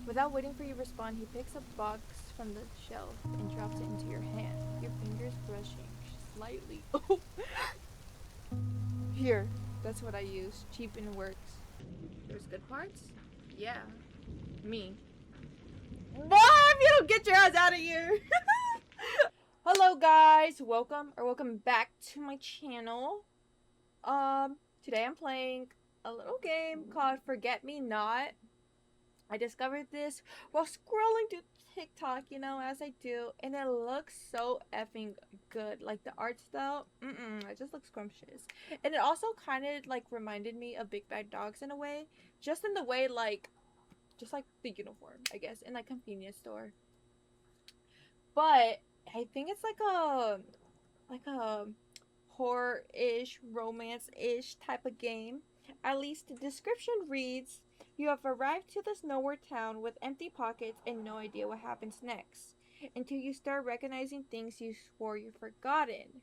Without waiting for you to respond, he picks a box from the shelf and drops it into your hand, your fingers brushing slightly. Oh! Here, that's what I use. Cheap and works. There's good parts? Yeah. Me. Boy, if you don't get your ass out of here! Hello guys, welcome back to my channel. Today I'm playing a little game called Forget Me Not. I discovered this while scrolling through TikTok, as I do, and it looks so effing good. Like the art style, it just looks scrumptious. And it also kind of like reminded me of Big Bad Dogs in a way, just in the way just like the uniform, I guess, in like convenience store. But I think it's like a horror-ish, romance-ish type of game. At least the description reads, you have arrived to this nowhere town with empty pockets and no idea what happens next, until you start recognizing things you swore you forgotten.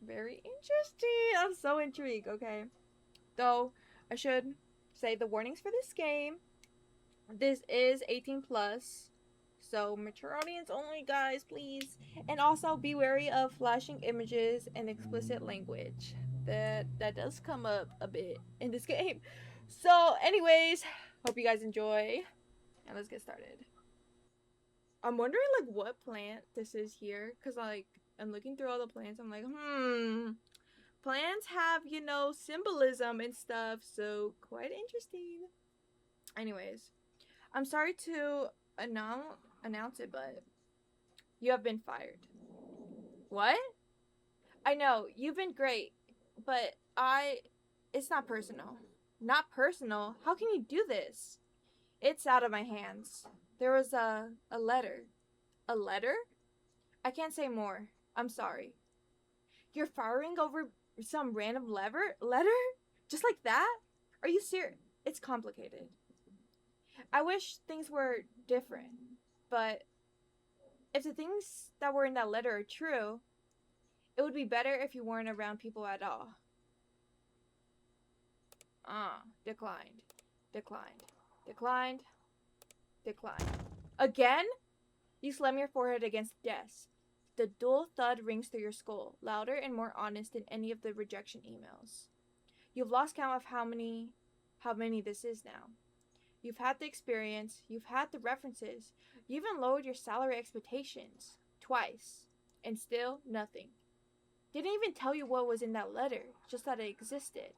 Very interesting. I'm so intrigued, okay? Though, I should say the warnings for this game. This is 18 plus. So mature audience only, guys, please. And also be wary of flashing images and explicit language. That does come up a bit in this game. So anyways, hope you guys enjoy. And let's get started. I'm wondering like what plant this is here. Cause like I'm looking through all the plants. I'm like, plants have, symbolism and stuff. So quite interesting. Anyways, I'm sorry to announce it, but you have been fired. What? I know, you've been great, but it's not personal. Not personal? How can you do this? It's out of my hands. There was a letter. A letter? I can't say more. I'm sorry. You're firing over some random letter? Just like that? Are you serious? It's complicated. I wish things were different, but if the things that were in that letter are true, it would be better if you weren't around people at all. Declined. Declined. Declined. Declined. Again? You slam your forehead against the desk. The dull thud rings through your skull, louder and more honest than any of the rejection emails. You've lost count of how many this is now. You've had the experience, you've had the references, you even lowered your salary expectations twice, and still nothing. Didn't even tell you what was in that letter, just that it existed.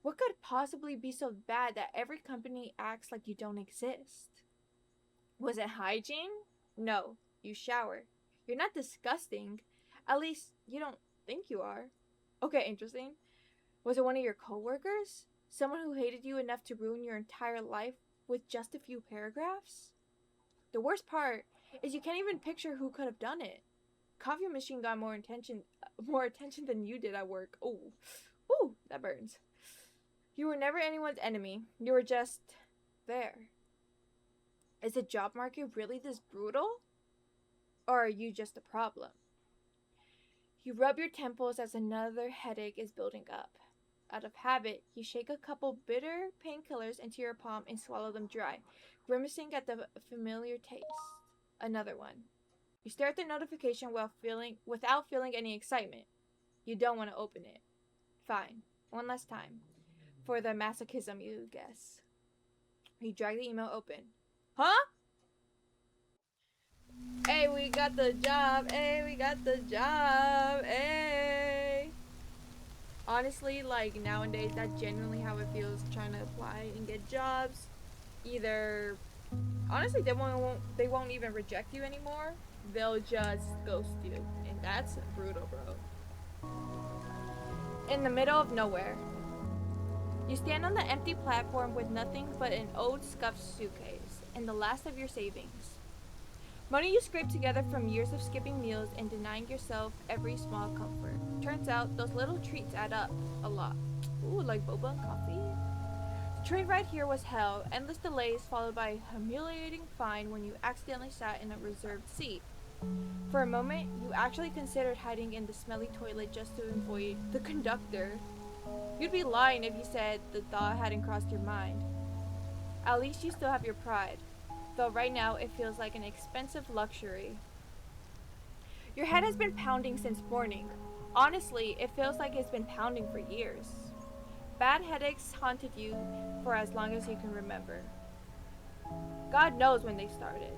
What could possibly be so bad that every company acts like you don't exist? Was it hygiene? No, you shower. You're not disgusting. At least you don't think you are. Okay, interesting. Was it one of your coworkers? Someone who hated you enough to ruin your entire life with just a few paragraphs? The worst part is you can't even picture who could have done it. Coffee machine got more attention than you did at work. Ooh, that burns. You were never anyone's enemy. You were just there. Is the job market really this brutal? Or are you just a problem? You rub your temples as another headache is building up. Out of habit, you shake a couple bitter painkillers into your palm and swallow them dry, grimacing at the familiar taste. Another one. You stare at the notification without feeling any excitement. You don't want to open it. Fine. One last time. For the masochism, you guess. You drag the email open. Huh? Hey, we got the job. Hey, we got the job. Hey. Honestly, like nowadays, that's genuinely how it feels trying to apply and get jobs. Either, honestly, they won't even reject you anymore. They'll just ghost you, and that's brutal, bro. In the middle of nowhere, you stand on the empty platform with nothing but an old scuffed suitcase and the last of your savings. Money you scraped together from years of skipping meals and denying yourself every small comfort. Turns out those little treats add up a lot. Ooh, like boba and coffee. The train ride here was hell, endless delays followed by a humiliating fine when you accidentally sat in a reserved seat. For a moment, you actually considered hiding in the smelly toilet just to avoid the conductor. You'd be lying if you said the thought hadn't crossed your mind. At least you still have your pride, though right now it feels like an expensive luxury. Your head has been pounding since morning. Honestly, it feels like it's been pounding for years. Bad headaches haunted you for as long as you can remember. God knows when they started.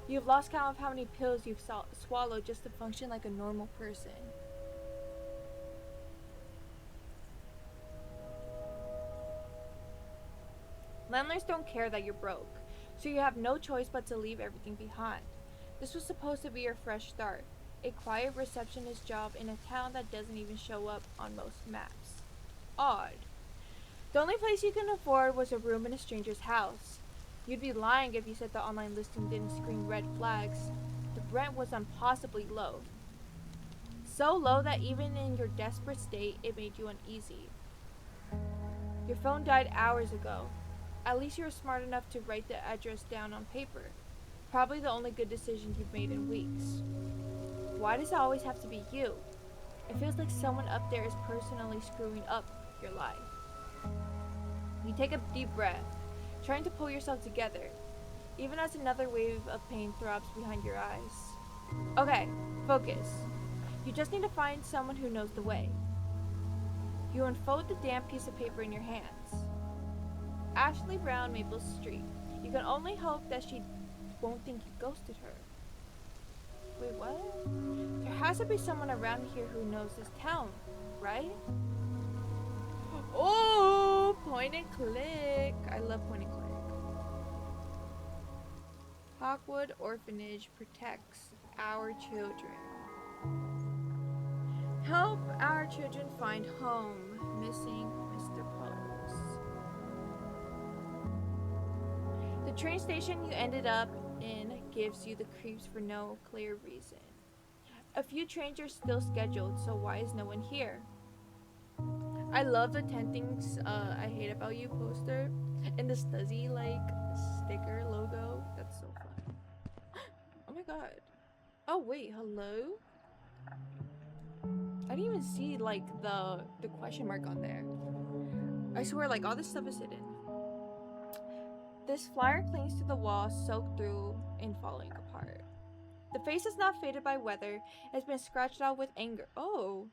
You've lost count of how many pills you've swallowed just to function like a normal person. Landlords don't care that you're broke, so you have no choice but to leave everything behind. This was supposed to be your fresh start, a quiet receptionist job in a town that doesn't even show up on most maps. Odd. The only place you can afford was a room in a stranger's house. You'd be lying if you said the online listing didn't scream red flags. The rent was impossibly low. So low that even in your desperate state, it made you uneasy. Your phone died hours ago. At least you were smart enough to write the address down on paper. Probably the only good decision you've made in weeks. Why does it always have to be you? It feels like someone up there is personally screwing up your life. You take a deep breath, trying to pull yourself together, even as another wave of pain throbs behind your eyes. Okay, focus. You just need to find someone who knows the way. You unfold the damn piece of paper in your hands. Ashley Brown, Maple Street. You can only hope that she won't think you ghosted her. Wait, what? There has to be someone around here who knows this town, right? Oh, point and click. I love point and click. Hawkwood Orphanage protects our children. Help our children find home. Missing Mr. Pose. The train station you ended up in gives you the creeps for no clear reason. A few trains are still scheduled, so why is no one here? I love the 10 things I hate about you poster and the Stuzzy sticker logo. That's so fun. Oh my god. Oh wait, hello? I didn't even see the question mark on there. I swear all this stuff is hidden. This flyer clings to the wall, soaked through and falling apart. The face is not faded by weather. It's been scratched out with anger. Oh.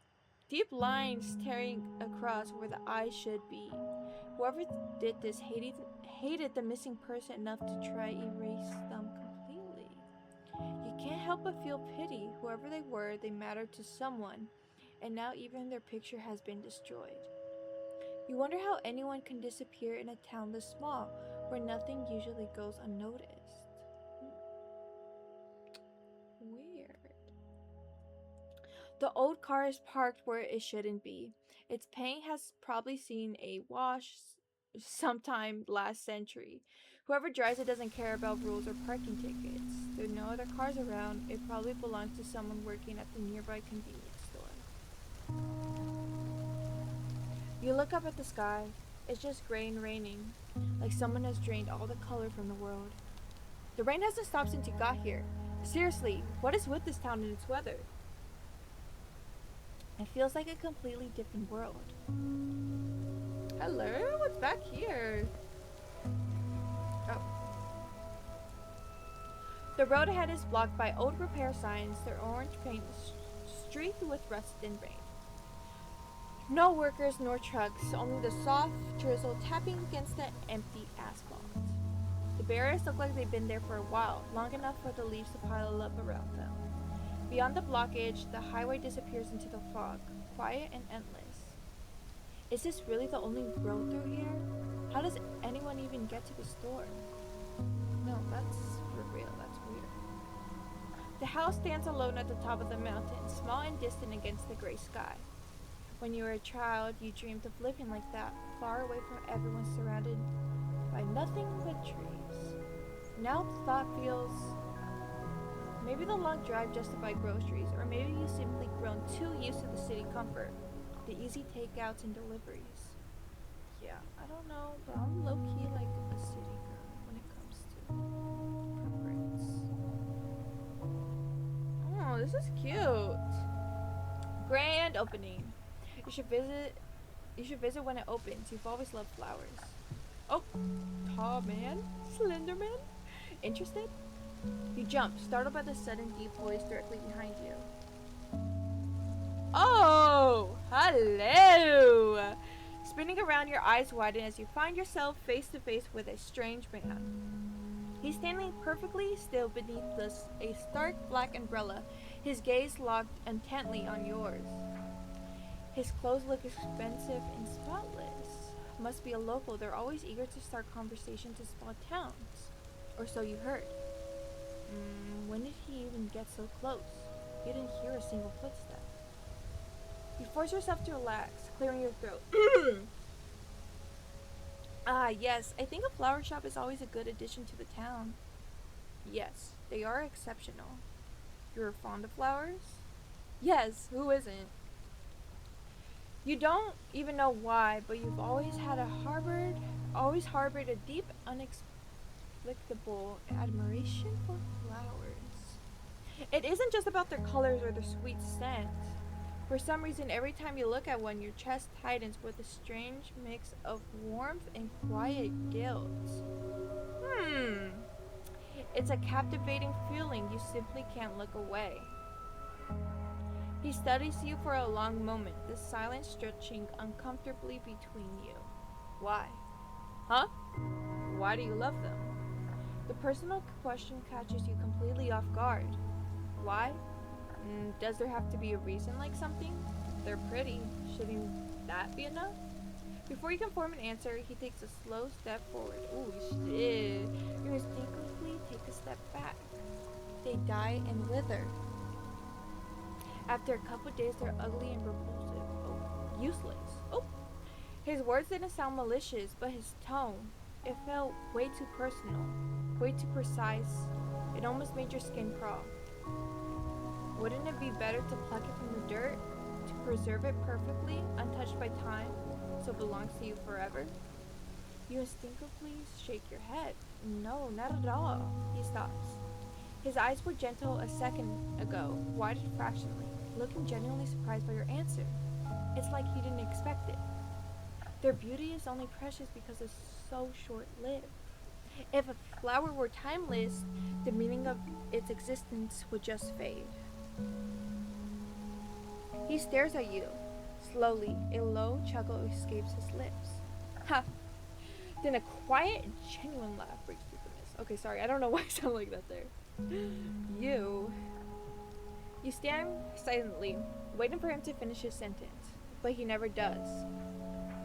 Deep lines tearing across where the eyes should be. Whoever did this hated the missing person enough to try erase them completely. You can't help but feel pity. Whoever they were, they mattered to someone, and now even their picture has been destroyed. You wonder how anyone can disappear in a town this small, where nothing usually goes unnoticed. Weird. The old car is parked where it shouldn't be. Its paint has probably seen a wash sometime last century. Whoever drives it doesn't care about rules or parking tickets. There are no other cars around. It probably belongs to someone working at the nearby convenience store. You look up at the sky. It's just gray and raining, like someone has drained all the color from the world. The rain hasn't stopped since you got here. Seriously, what is with this town and its weather? It feels like a completely different world. Hello? What's back here? Oh. The road ahead is blocked by old repair signs, their orange paint streaked with rust and rain. No workers nor trucks, only the soft drizzle tapping against the empty asphalt. The barriers look like they've been there for a while, long enough for the leaves to pile up around them. Beyond the blockage, the highway disappears into the fog, quiet and endless. Is this really the only road through here? How does anyone even get to the store? No, that's for real, that's weird. The house stands alone at the top of the mountain, small and distant against the gray sky. When you were a child, you dreamed of living like that, far away from everyone, surrounded by nothing but trees. Now the thought feels... maybe the long drive justified groceries, or maybe you've simply grown too used to the city comfort, the easy takeouts and deliveries. Yeah, I don't know, but I'm low-key like a city girl when it comes to comforts. Oh, this is cute. Grand opening. You should visit You should visit when it opens. You've always loved flowers. Oh, tall man? Slender man? Interested? You jump, startled by the sudden deep voice directly behind you. Oh, hello! Spinning around, your eyes widen as you find yourself face to face with a strange man. He's standing perfectly still beneath a stark black umbrella, his gaze locked intently on yours. His clothes look expensive and spotless. Must be a local. They're always eager to start conversations in small towns. Or so you heard. When did he even get so close? You didn't hear a single footstep. You force yourself to relax, clearing your throat. Ah, yes, I think a flower shop is always a good addition to the town. Yes, they are exceptional. You're fond of flowers? Yes, who isn't? You don't even know why, but you've always harbored a deep, inexplicable admiration for flowers. It isn't just about their colors or their sweet scent. For some reason, every time you look at one, your chest tightens with a strange mix of warmth and quiet guilt. It's a captivating feeling. You simply can't look away. He studies you for a long moment, the silence stretching uncomfortably between you. Why? Huh? Why do you love them? The personal question catches you completely off guard. Why? Does there have to be a reason, like something? They're pretty. Shouldn't that be enough? Before you can form an answer, he takes a slow step forward. Ooh, shit. You instinctively take a step back. They die and wither. After a couple days, they're ugly and repulsive. Oh, useless. Oh. His words didn't sound malicious, but his tone, it felt way too personal, way too precise. It almost made your skin crawl. Wouldn't it be better to pluck it from the dirt, to preserve it perfectly, untouched by time, so it belongs to you forever? You instinctively shake your head. No, not at all. He stops. His eyes were gentle a second ago, widened fractionally, looking genuinely surprised by your answer. It's like he didn't expect it. Their beauty is only precious because it's so short-lived. If a flower were timeless, the meaning of its existence would just fade. He stares at you. Slowly, a low chuckle escapes his lips. Ha! Then a quiet and genuine laugh breaks through the mist. Okay, sorry, I don't know why I sound like that there. You stand silently, waiting for him to finish his sentence, but he never does.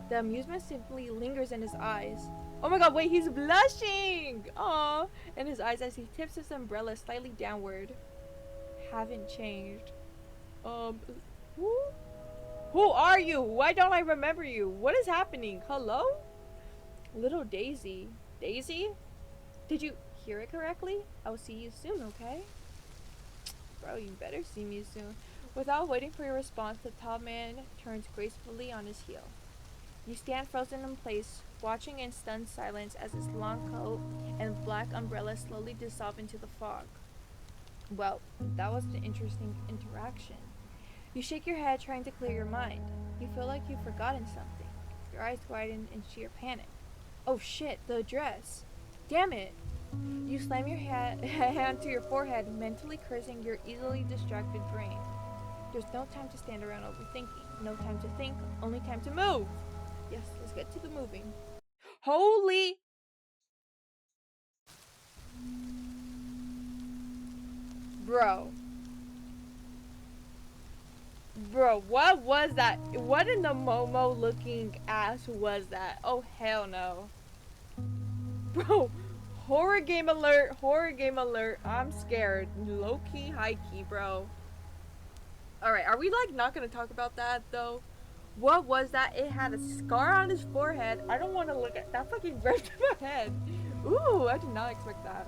The amusement simply lingers in his eyes. Oh my god, wait, he's blushing! Aww! In his eyes as he tips his umbrella slightly downward. Haven't changed. Who are you? Why don't I remember you? What is happening? Hello? Little Daisy. Daisy? Did you hear it correctly? I'll see you soon, okay? Bro, you better see me soon. Without waiting for your response, the tall man turns gracefully on his heel. You stand frozen in place, watching in stunned silence as his long coat and black umbrella slowly dissolve into the fog. Well, that was an interesting interaction. You shake your head, trying to clear your mind. You feel like you've forgotten something. Your eyes widen in sheer panic. Oh shit, the address. Damn it. You slam your hand to your forehead, mentally cursing your easily distracted brain. There's no time to stand around overthinking. No time to think, only time to move. Yes, let's get to the moving. Holy... Bro, what was that? What in the Momo looking ass was that? Oh, hell no. Bro, horror game alert, horror game alert. I'm scared. Low-key, high-key, bro. Alright, are we like not gonna talk about that though? What was that? It had a scar on his forehead. I don't want to look at that. Fucking ripped my head. Ooh, I did not expect that.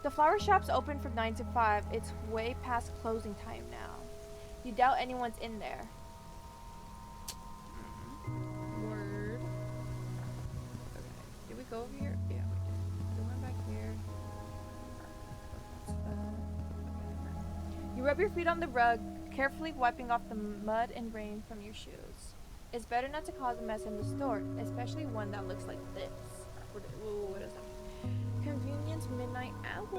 The flower shop's open from 9 to 5. It's way past closing time now. You doubt anyone's in there. Word. Okay. Did we go over here? Yeah, we did. We went back here. You rub your feet on the rug, carefully wiping off the mud and rain from your shoes. It's better not to cause a mess in the store, especially one that looks like this. What is that? Convenience midnight owl.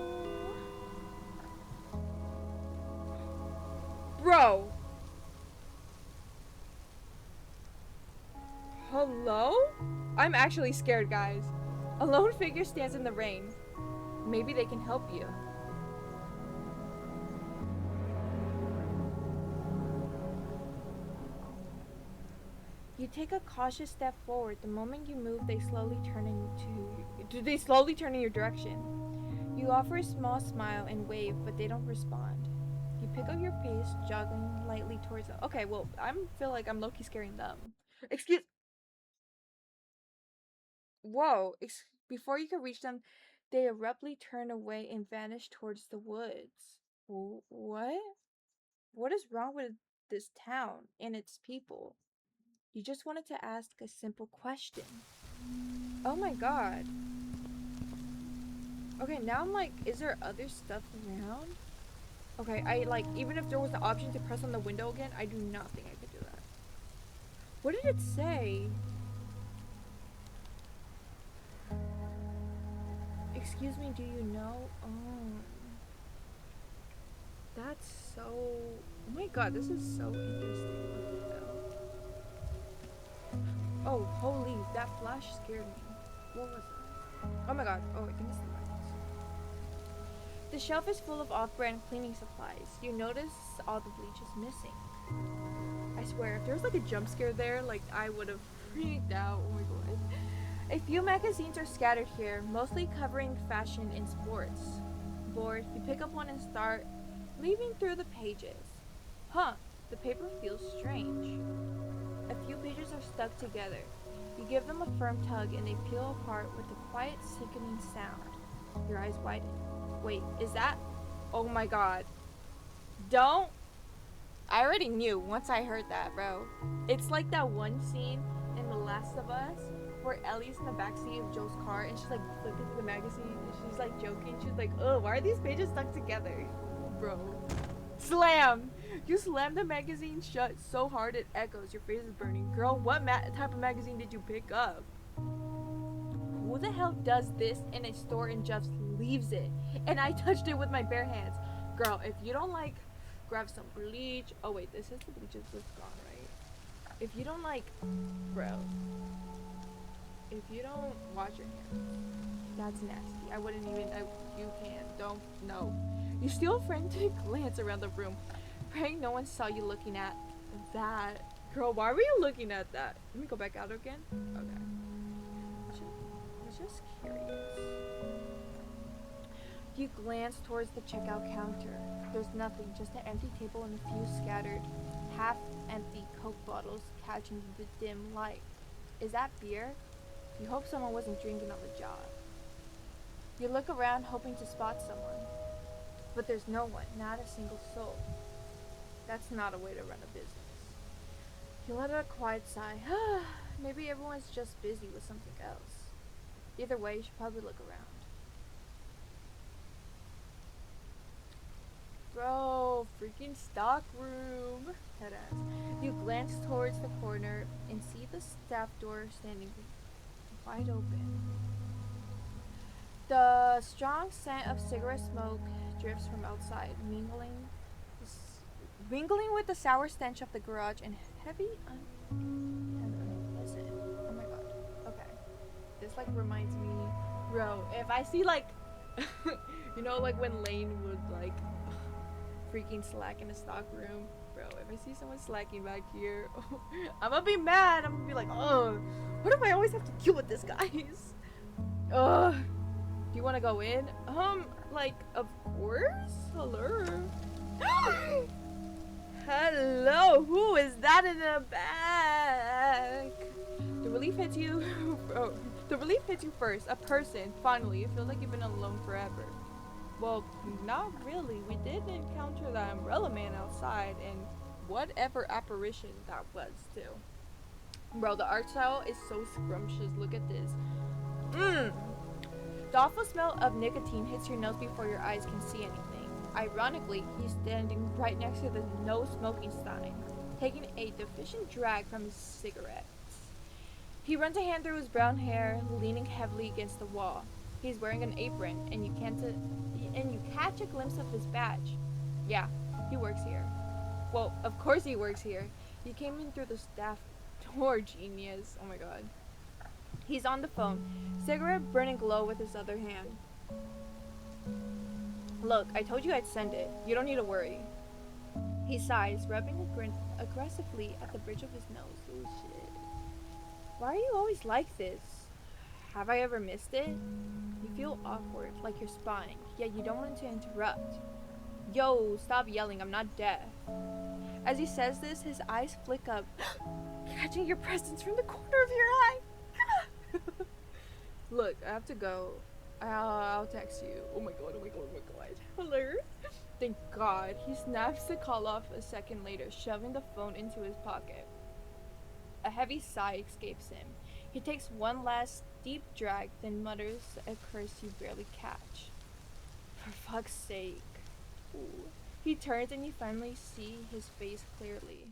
Bro! Hello? I'm actually scared, guys. A lone figure stands in the rain. Maybe they can help you. You take a cautious step forward. The moment you move, they slowly turn in your direction. You offer a small smile and wave, but they don't respond. You pick up your pace, jogging lightly towards them. Okay, well, I feel like I'm low-key scaring them. Excuse. Whoa! Before you can reach them, they abruptly turn away and vanish towards the woods. What? What is wrong with this town and its people? You just wanted to ask a simple question. Oh my god. Okay, now I'm like, is there other stuff around? Okay, even if there was the option to press on the window again, I do not think I could do that. What did it say? Excuse me, do you know? Oh. That's so... Oh my god, this is so interesting. What the hell? Oh, holy, that flash scared me. What was that? Oh my god. Oh, I think it's the lights. The shelf is full of off-brand cleaning supplies. You notice all the bleach is missing. I swear, if there was like a jump scare there, like I would have freaked out. Oh my god. A few magazines are scattered here, mostly covering fashion and sports. Bored, you pick up one and start leafing through the pages. Huh, the paper feels strange. A few pages are stuck together. You give them a firm tug and they peel apart with a quiet, sickening sound. Your eyes widen. Wait, is that? Oh my god. Don't. I already knew once I heard that, bro. It's like that one scene in The Last of Us where Ellie's in the backseat of Joel's car and she's like flipping through the magazine and she's like joking. She's like, oh, why are these pages stuck together? Bro. Slam! You slam the magazine shut so hard it echoes. Your face is burning. Girl, what type of magazine did you pick up? Who the hell does this in a store and just leaves it? And I touched it with my bare hands. Girl, if you don't like, grab some bleach. Oh wait, this is the bleach is just gone, right? If you don't like, bro. If you don't wash your hands, that's nasty. I wouldn't even, you can't, don't, no. You steal a frantic glance around the room, praying no one saw you looking at that. Girl, why were you looking at that? Let me go back out again. Okay. I was just curious. You glance towards the checkout counter. There's nothing, just an empty table and a few scattered, half-empty Coke bottles catching the dim light. Is that beer? You hope someone wasn't drinking on the job. You look around hoping to spot someone. But there's no one, not a single soul. That's not a way to run a business. You let out a quiet sigh. Maybe everyone's just busy with something else. Either way, you should probably look around. Bro, freaking stock room. Headass. You glance towards the corner and see the staff door standing wide open. The strong scent of cigarette smoke drifts from outside, mingling with the sour stench of the garage and heavy unpleasant. Oh my god. Okay. This like reminds me, bro, if I see like you know, like when Lane would like freaking slack in a stock room, bro, if I see someone slacking back here, I'm gonna be mad. I'm gonna be like, oh, what if I always have to deal with this, guys? Ugh. Do you want to go in? Like, of course. Hello. Hello. Who is that in the back? The relief hits you. Oh, the relief hits you first. A person. Finally, you feel like you've been alone forever. Well, not really. We did encounter the umbrella man outside, and whatever apparition that was, too. Bro, the art style is so scrumptious. Look at this. The awful smell of nicotine hits your nose before your eyes can see anything. Ironically, he's standing right next to the no smoking sign. taking a deficient drag from his cigarette. He runs a hand through his brown hair, leaning heavily against the wall. He's wearing an apron, and you catch a glimpse of his badge. Yeah, he works here. Well, of course he works here. He came in through the staff door, genius. Oh my god. He's on the phone, cigarette burning low with his other hand. Look, I told you I'd send it. You don't need to worry. He sighs, rubbing a grin aggressively at the bridge of his nose. Oh shit. Why are you always like this? Have I ever missed it? You feel awkward, like you're spying, yet you don't want to interrupt. Yo, stop yelling, I'm not deaf. As he says this, his eyes flick up, catching your presence from the corner of your eye. Look, I have to go. I'll text you. Oh my god, oh my god, oh my god. Hello? Thank God. He snaps the call off a second later, shoving the phone into his pocket. A heavy sigh escapes him. He takes one last deep drag, then mutters a curse you barely catch. For fuck's sake. Ooh. He turns and you finally see his face clearly.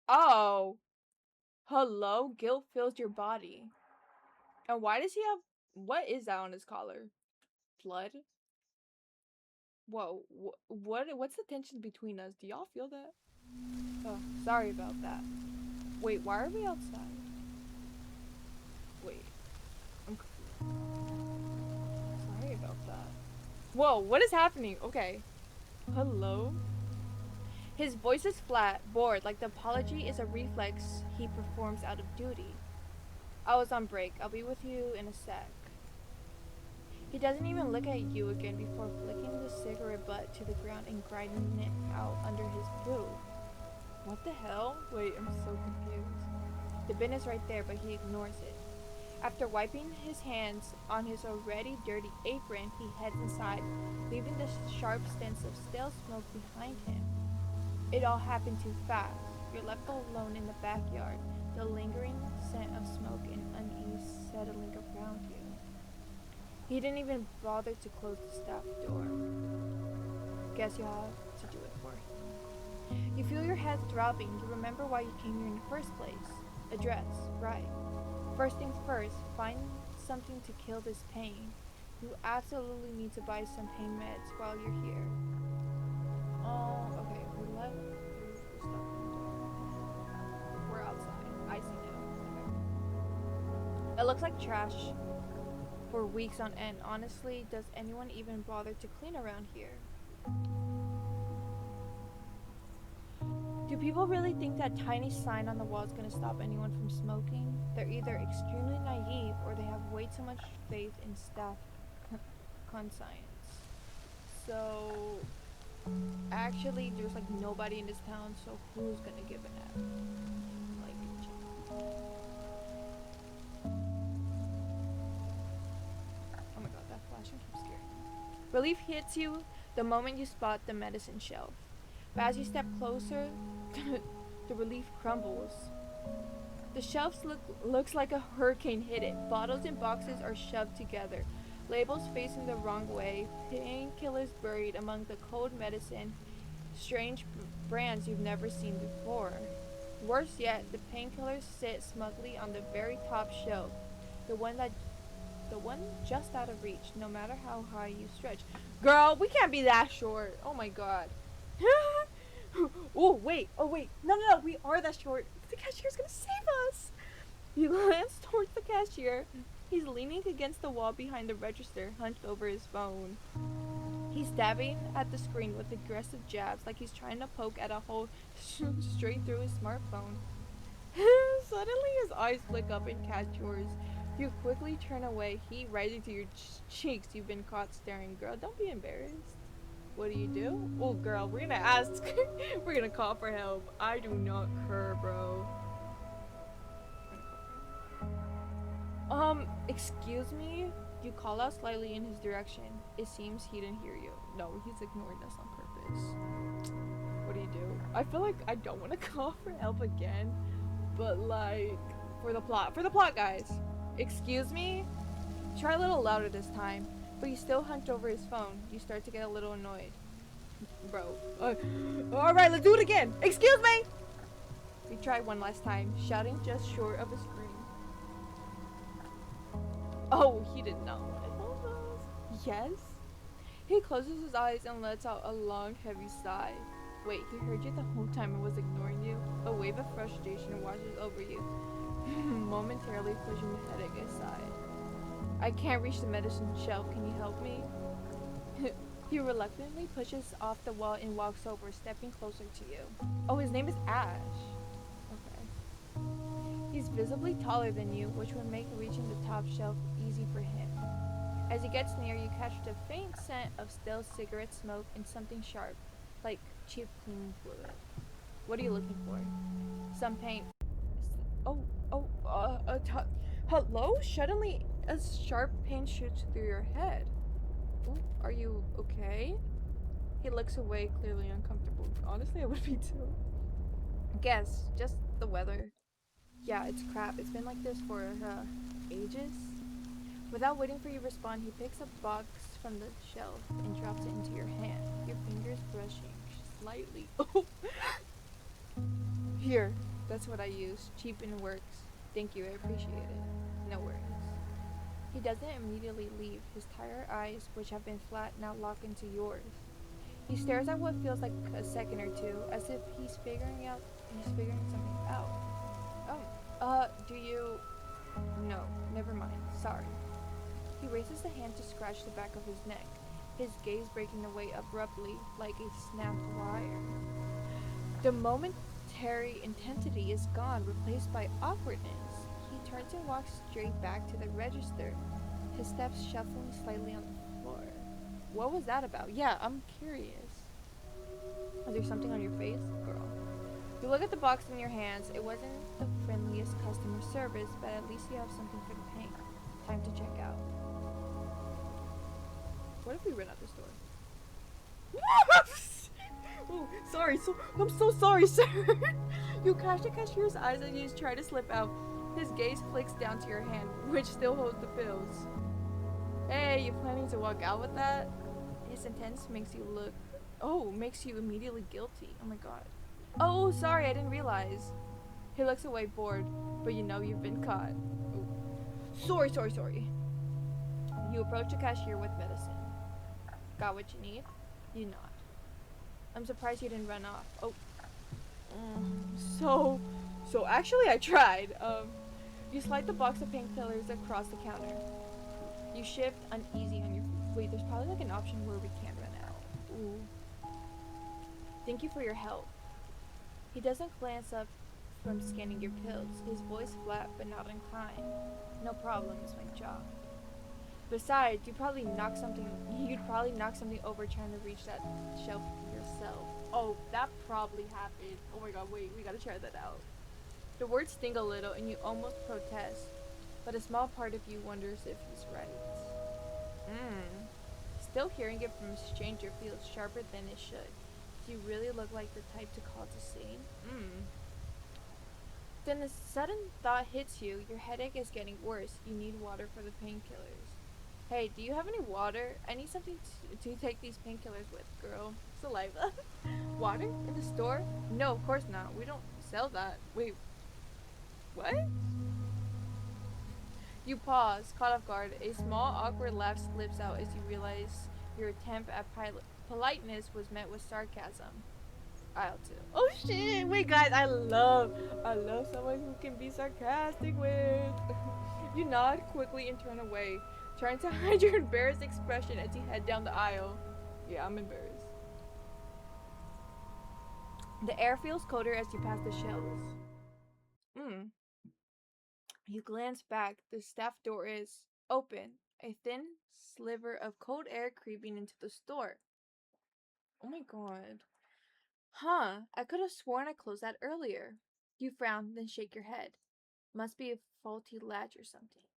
Oh! Hello? Guilt fills your body. And why does he have... What is that on his collar? Blood? Whoa. What's the tension between us? Do y'all feel that? Oh, sorry about that. Wait, why are we outside? Wait. I'm sorry about that. Whoa, what is happening? Okay. Hello? His voice is flat, bored, like the apology is a reflex he performs out of duty. I was on break. I'll be with you in a sec. He doesn't even look at you again before flicking the cigarette butt to the ground and grinding it out under his boot. What the hell? Wait, I'm so confused. The bin is right there, but he ignores it. After wiping his hands on his already dirty apron, he heads inside, leaving the sharp stench of stale smoke behind him. It all happened too fast. You're left alone in the backyard, the lingering scent of smoke and unease settling around you. He didn't even bother to close the staff door. Guess you have to do it for him. You feel your head throbbing. You remember why you came here in the first place. A dress, right. First things first, find something to kill this pain. You absolutely need to buy some pain meds while you're here. Oh, okay, we left. We're outside. I see now. Okay. It looks like trash for weeks on end. Honestly, does anyone even bother to clean around here? Do people really think that tiny sign on the wall is going to stop anyone from smoking? They're either extremely naive or they have way too much faith in staff conscience. So, actually, there's like nobody in this town, so who's going to give an F? Like, oh my god, that flashing keeps scaring me. Relief hits you the moment you spot the medicine shelf. But as you step closer, the relief crumbles. The shelf looks like a hurricane hit it. Bottles and boxes are shoved together. Labels facing the wrong way. Painkillers buried among the cold medicine. Strange brands you've never seen before. Worse yet, the painkillers sit smugly on the very top shelf. The one just out of reach, no matter how high you stretch. Girl, we can't be that short. Oh my god. Oh wait, no, we are that short. The cashier's gonna save us. You glance towards the cashier. He's leaning against the wall behind the register, hunched over his phone. He's dabbing at the screen with aggressive jabs, like he's trying to poke at a hole straight through his smartphone. Suddenly his eyes flick up and catch yours. You quickly turn away, heat rising to your cheeks. You've been caught staring. Girl, don't be embarrassed. What do? Oh, girl, we're gonna ask. We're gonna call for help. I do not care, bro. Excuse me? You call out slightly in his direction. It seems he didn't hear you. No, he's ignoring us on purpose. What do? I feel like I don't want to call for help again, but like, for the plot, guys. Excuse me? Try a little louder this time. But you still hunch over his phone. You start to get a little annoyed. Bro. Alright, let's do it again. Excuse me! We tried one last time, shouting just short of a scream. Oh, he did not want to help us. Yes? He closes his eyes and lets out a long, heavy sigh. Wait, he heard you the whole time and was ignoring you? A wave of frustration washes over you, momentarily pushing the headache aside. I can't reach the medicine shelf. Can you help me? He reluctantly pushes off the wall and walks over, stepping closer to you. Oh, his name is Ash. Okay. He's visibly taller than you, which would make reaching the top shelf easy for him. As he gets near, you catch the faint scent of stale cigarette smoke and something sharp, like cheap cleaning fluid. What are you looking for? Some paint. Oh, oh, hello? Suddenly, a sharp pain shoots through your head. Ooh, are you okay? He looks away, clearly uncomfortable. Honestly, I would be too. Guess, just the weather. Yeah, it's crap. It's been like this for, ages. Without waiting for you to respond, he picks a box from the shelf and drops it into your hand, your fingers brushing slightly. Here, that's what I use. Cheap and works. Thank you, I appreciate it. No worries. He doesn't immediately leave. His tired eyes, which have been flat, now lock into yours. He stares at what feels like a second or two, as if he's figuring something out. Do you... No, never mind. Sorry. He raises a hand to scratch the back of his neck, his gaze breaking away abruptly, like a snapped wire. The momentary intensity is gone, replaced by awkwardness. He turns and walks straight back to the register, his steps shuffling slightly on the floor. What was that about? Yeah, I'm curious. Is there something on your face, girl? You look at the box in your hands. It wasn't the friendliest customer service, but at least you have something for the paint. Time to check out. What if we run out the store? Oh, sorry. I'm so sorry, sir. You catch the cashier's eyes as you try to slip out. His gaze flicks down to your hand, which still holds the pills. Hey, you planning to walk out with that? His intense makes you immediately guilty. Oh my god. Oh, sorry, I didn't realize. He looks away bored, but you know you've been caught. Ooh. Sorry. You approach the cashier with medicine. Got what you need? You nod. I'm surprised you didn't run off. Oh. So actually I tried. You slide the box of painkillers across the counter. You shift uneasy on your feet. Wait, there's probably like an option where we can't run out. Ooh. Thank you for your help. He doesn't glance up from scanning your pills, his voice flat but not inclined. No problem, it's my job. Besides, you'd probably knock something over trying to reach that shelf yourself. Oh, that probably happened. Oh my god, wait, we gotta try that out. The words sting a little and you almost protest, but a small part of you wonders if he's right. Still hearing it from a stranger feels sharper than it should. Do you really look like the type to call to scene? Then a sudden thought hits you. Your headache is getting worse. You need water for the painkillers. Hey, do you have any water? I need something to take these painkillers with, girl. Saliva. Water? In the store? No, of course not. We don't sell that. Wait, what? You pause, caught off guard. A small, awkward laugh slips out as you realize your attempt at politeness was met with sarcasm. Aisle 2. Oh shit! Wait, guys, I love someone who can be sarcastic with. You nod quickly and turn away, trying to hide your embarrassed expression as you head down the aisle. Yeah, I'm embarrassed. The air feels colder as you pass the shelves. You glance back. The staff door is open, a thin sliver of cold air creeping into the store. Oh my god. Huh, I could have sworn I closed that earlier. You frown, then shake your head. Must be a faulty latch or something.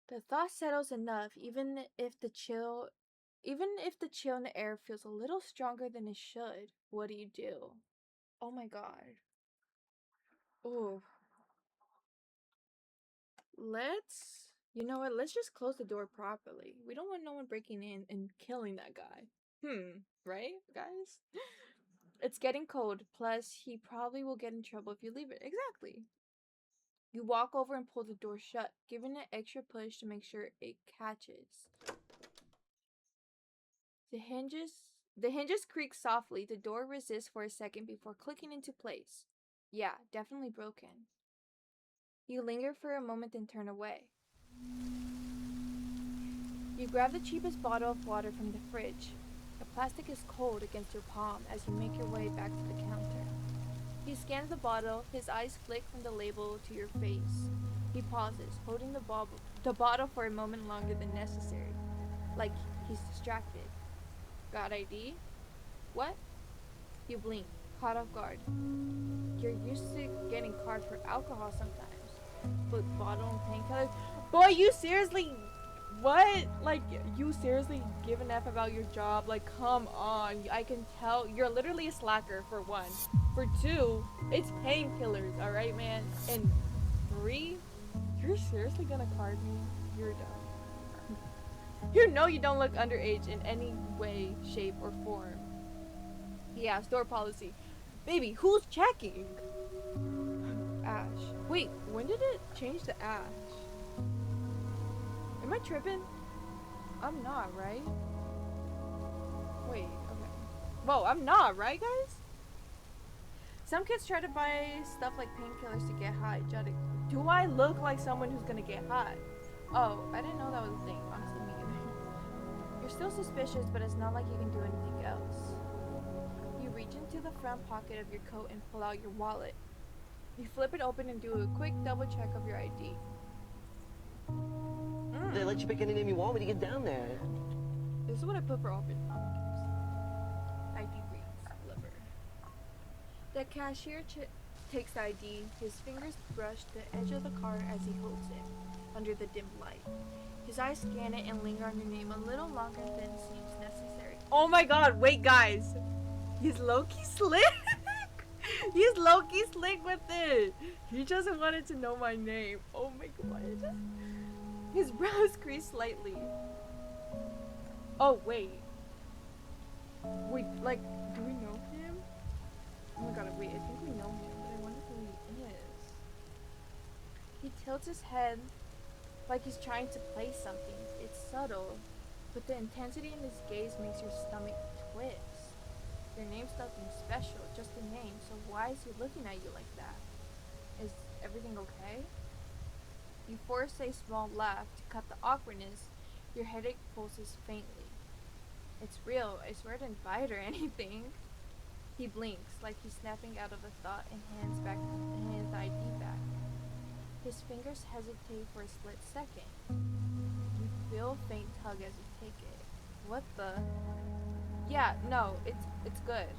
The thought settles enough, even if the chill in the air feels a little stronger than it should. What do? Oh my god. Oh. You know what, let's just close the door properly. We don't want no one breaking in and killing that guy. Right, guys? It's getting cold, plus he probably will get in trouble if you leave it. Exactly. You walk over and pull the door shut, giving it an extra push to make sure it catches. The hinges creak softly. The door resists for a second before clicking into place. Yeah, definitely broken. You linger for a moment then turn away. You grab the cheapest bottle of water from the fridge. The plastic is cold against your palm as you make your way back to the counter. He scans the bottle, his eyes flick from the label to your face. He pauses, holding the bottle for a moment longer than necessary, like he's distracted. Got ID? What? You blink, caught off guard. You're used to getting carded for alcohol sometimes, but bottle and painkillers? Boy, you seriously... What? Like, you seriously give an F about your job? Like, come on. I can tell. You're literally a slacker, for one. For two, it's painkillers, alright, man? And three, you're seriously gonna card me? You're dumb. You know you don't look underage in any way, shape, or form. Yeah, store policy. Baby, who's checking? Ash. Wait, when did it change to Ash? Am I tripping? I'm not, right? Wait, okay. Whoa, I'm not, right, guys? Some kids try to buy stuff like painkillers to get high. Do I look like someone who's gonna get high? Oh, I didn't know that was a thing. Honestly, me either. You're still suspicious, but it's not like you can do anything else. You reach into the front pocket of your coat and pull out your wallet. You flip it open and do a quick double check of your ID. They let you pick any name you want when you get down there. This is what I put for open ID reads, liver. The cashier takes the ID. His fingers brush the edge of the card as he holds it, under the dim light. His eyes scan it and linger on your name a little longer than seems necessary. Oh my god, wait guys! He's low-key slick! He's low-key slick with it! He just wanted to know my name. Oh my god. His brows crease slightly. Oh, wait. Wait, like, do we know him? Oh my god, wait, I think we know him, but I wonder who he is. He tilts his head like he's trying to play something. It's subtle, but the intensity in his gaze makes your stomach twist. Your name's nothing special, just a name, so why is he looking at you like that? Is everything okay? You force a small laugh to cut the awkwardness. Your headache pulses faintly. It's real. I swear I didn't bite or anything. He blinks, like he's snapping out of a thought, and hands the ID back. His fingers hesitate for a split second. You feel a faint tug as you take it. What the? Yeah, no, it's good.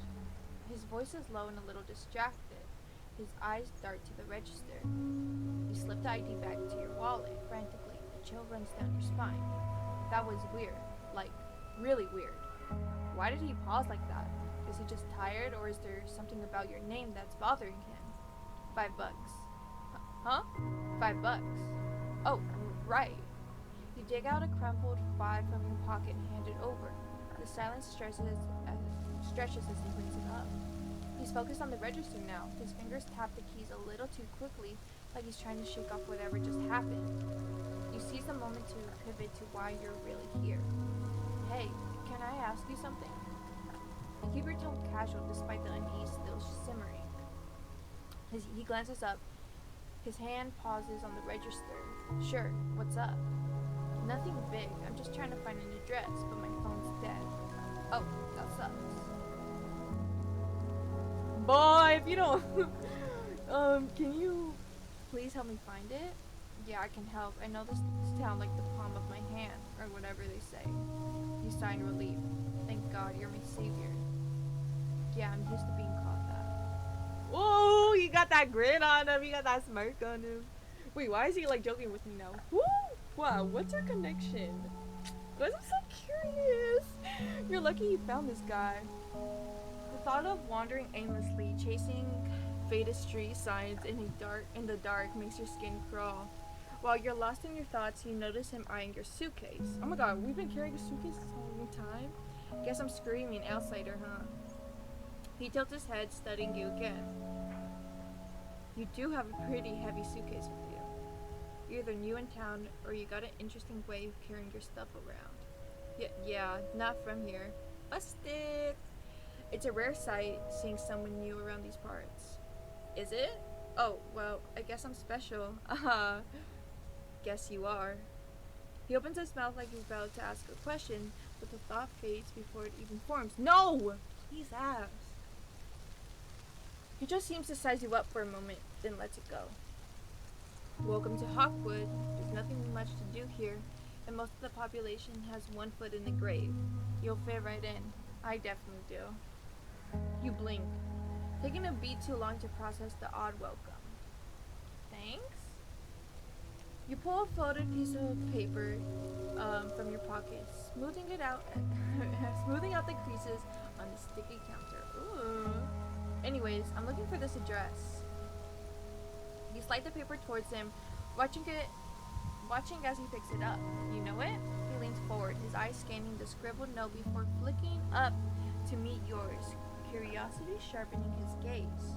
His voice is low and a little distracted. His eyes dart to the register. You slip the ID back to your wallet frantically. A chill runs down your spine. That was weird. Like, really weird. Why did he pause like that? Is he just tired, or is there something about your name that's bothering him? $5. Huh? $5. Oh, right. You dig out a crumpled 5 from your pocket and hand it over. The silence stretches as he brings it up. He's focused on the register now. His fingers tap the keys a little too quickly, like he's trying to shake off whatever just happened. You seize the moment to pivot to why you're really here. Hey, can I ask you something? You keep your tone casual despite the unease still simmering. He glances up. His hand pauses on the register. Sure, what's up? Nothing big. I'm just trying to find an address, but my phone's dead. Oh, that sucks. Boy, if you don't... can you please help me find it? Yeah, I can help. I know this town like the palm of my hand, or whatever they say. You sigh in relief. Thank God, you're my savior. Yeah, I'm used to being called that. Oh, you got that grin on him. You got that smirk on him. Wait, why is he like joking with me now? Woo! Wow, what's our connection? Guys, I'm so curious. You're lucky you found this guy. The thought of wandering aimlessly, chasing faded street signs in the dark makes your skin crawl. While you're lost in your thoughts, you notice him eyeing your suitcase. Oh my god, we've been carrying a suitcase this whole time? Guess I'm screaming outsider, huh? He tilts his head, studying you again. You do have a pretty heavy suitcase with you. You're either new in town or you got an interesting way of carrying your stuff around. Yeah, not from here. Busted! It's a rare sight seeing someone new around these parts. Is it? Oh, well, I guess I'm special. Guess you are. He opens his mouth like he's about to ask a question, but the thought fades before it even forms. No! He's ass. He just seems to size you up for a moment, then lets it go. Welcome to Hawkwood. There's nothing much to do here, and most of the population has one foot in the grave. You'll fit right in. I definitely do. You blink, taking a beat too long to process the odd welcome. Thanks? You pull a folded piece of paper from your pocket, smoothing out the creases on the sticky counter. Ooh. Anyways, I'm looking for this address. You slide the paper towards him, watching as he picks it up. You know it? He leans forward, his eyes scanning the scribbled note before flicking up to meet yours, curiosity sharpening his gaze.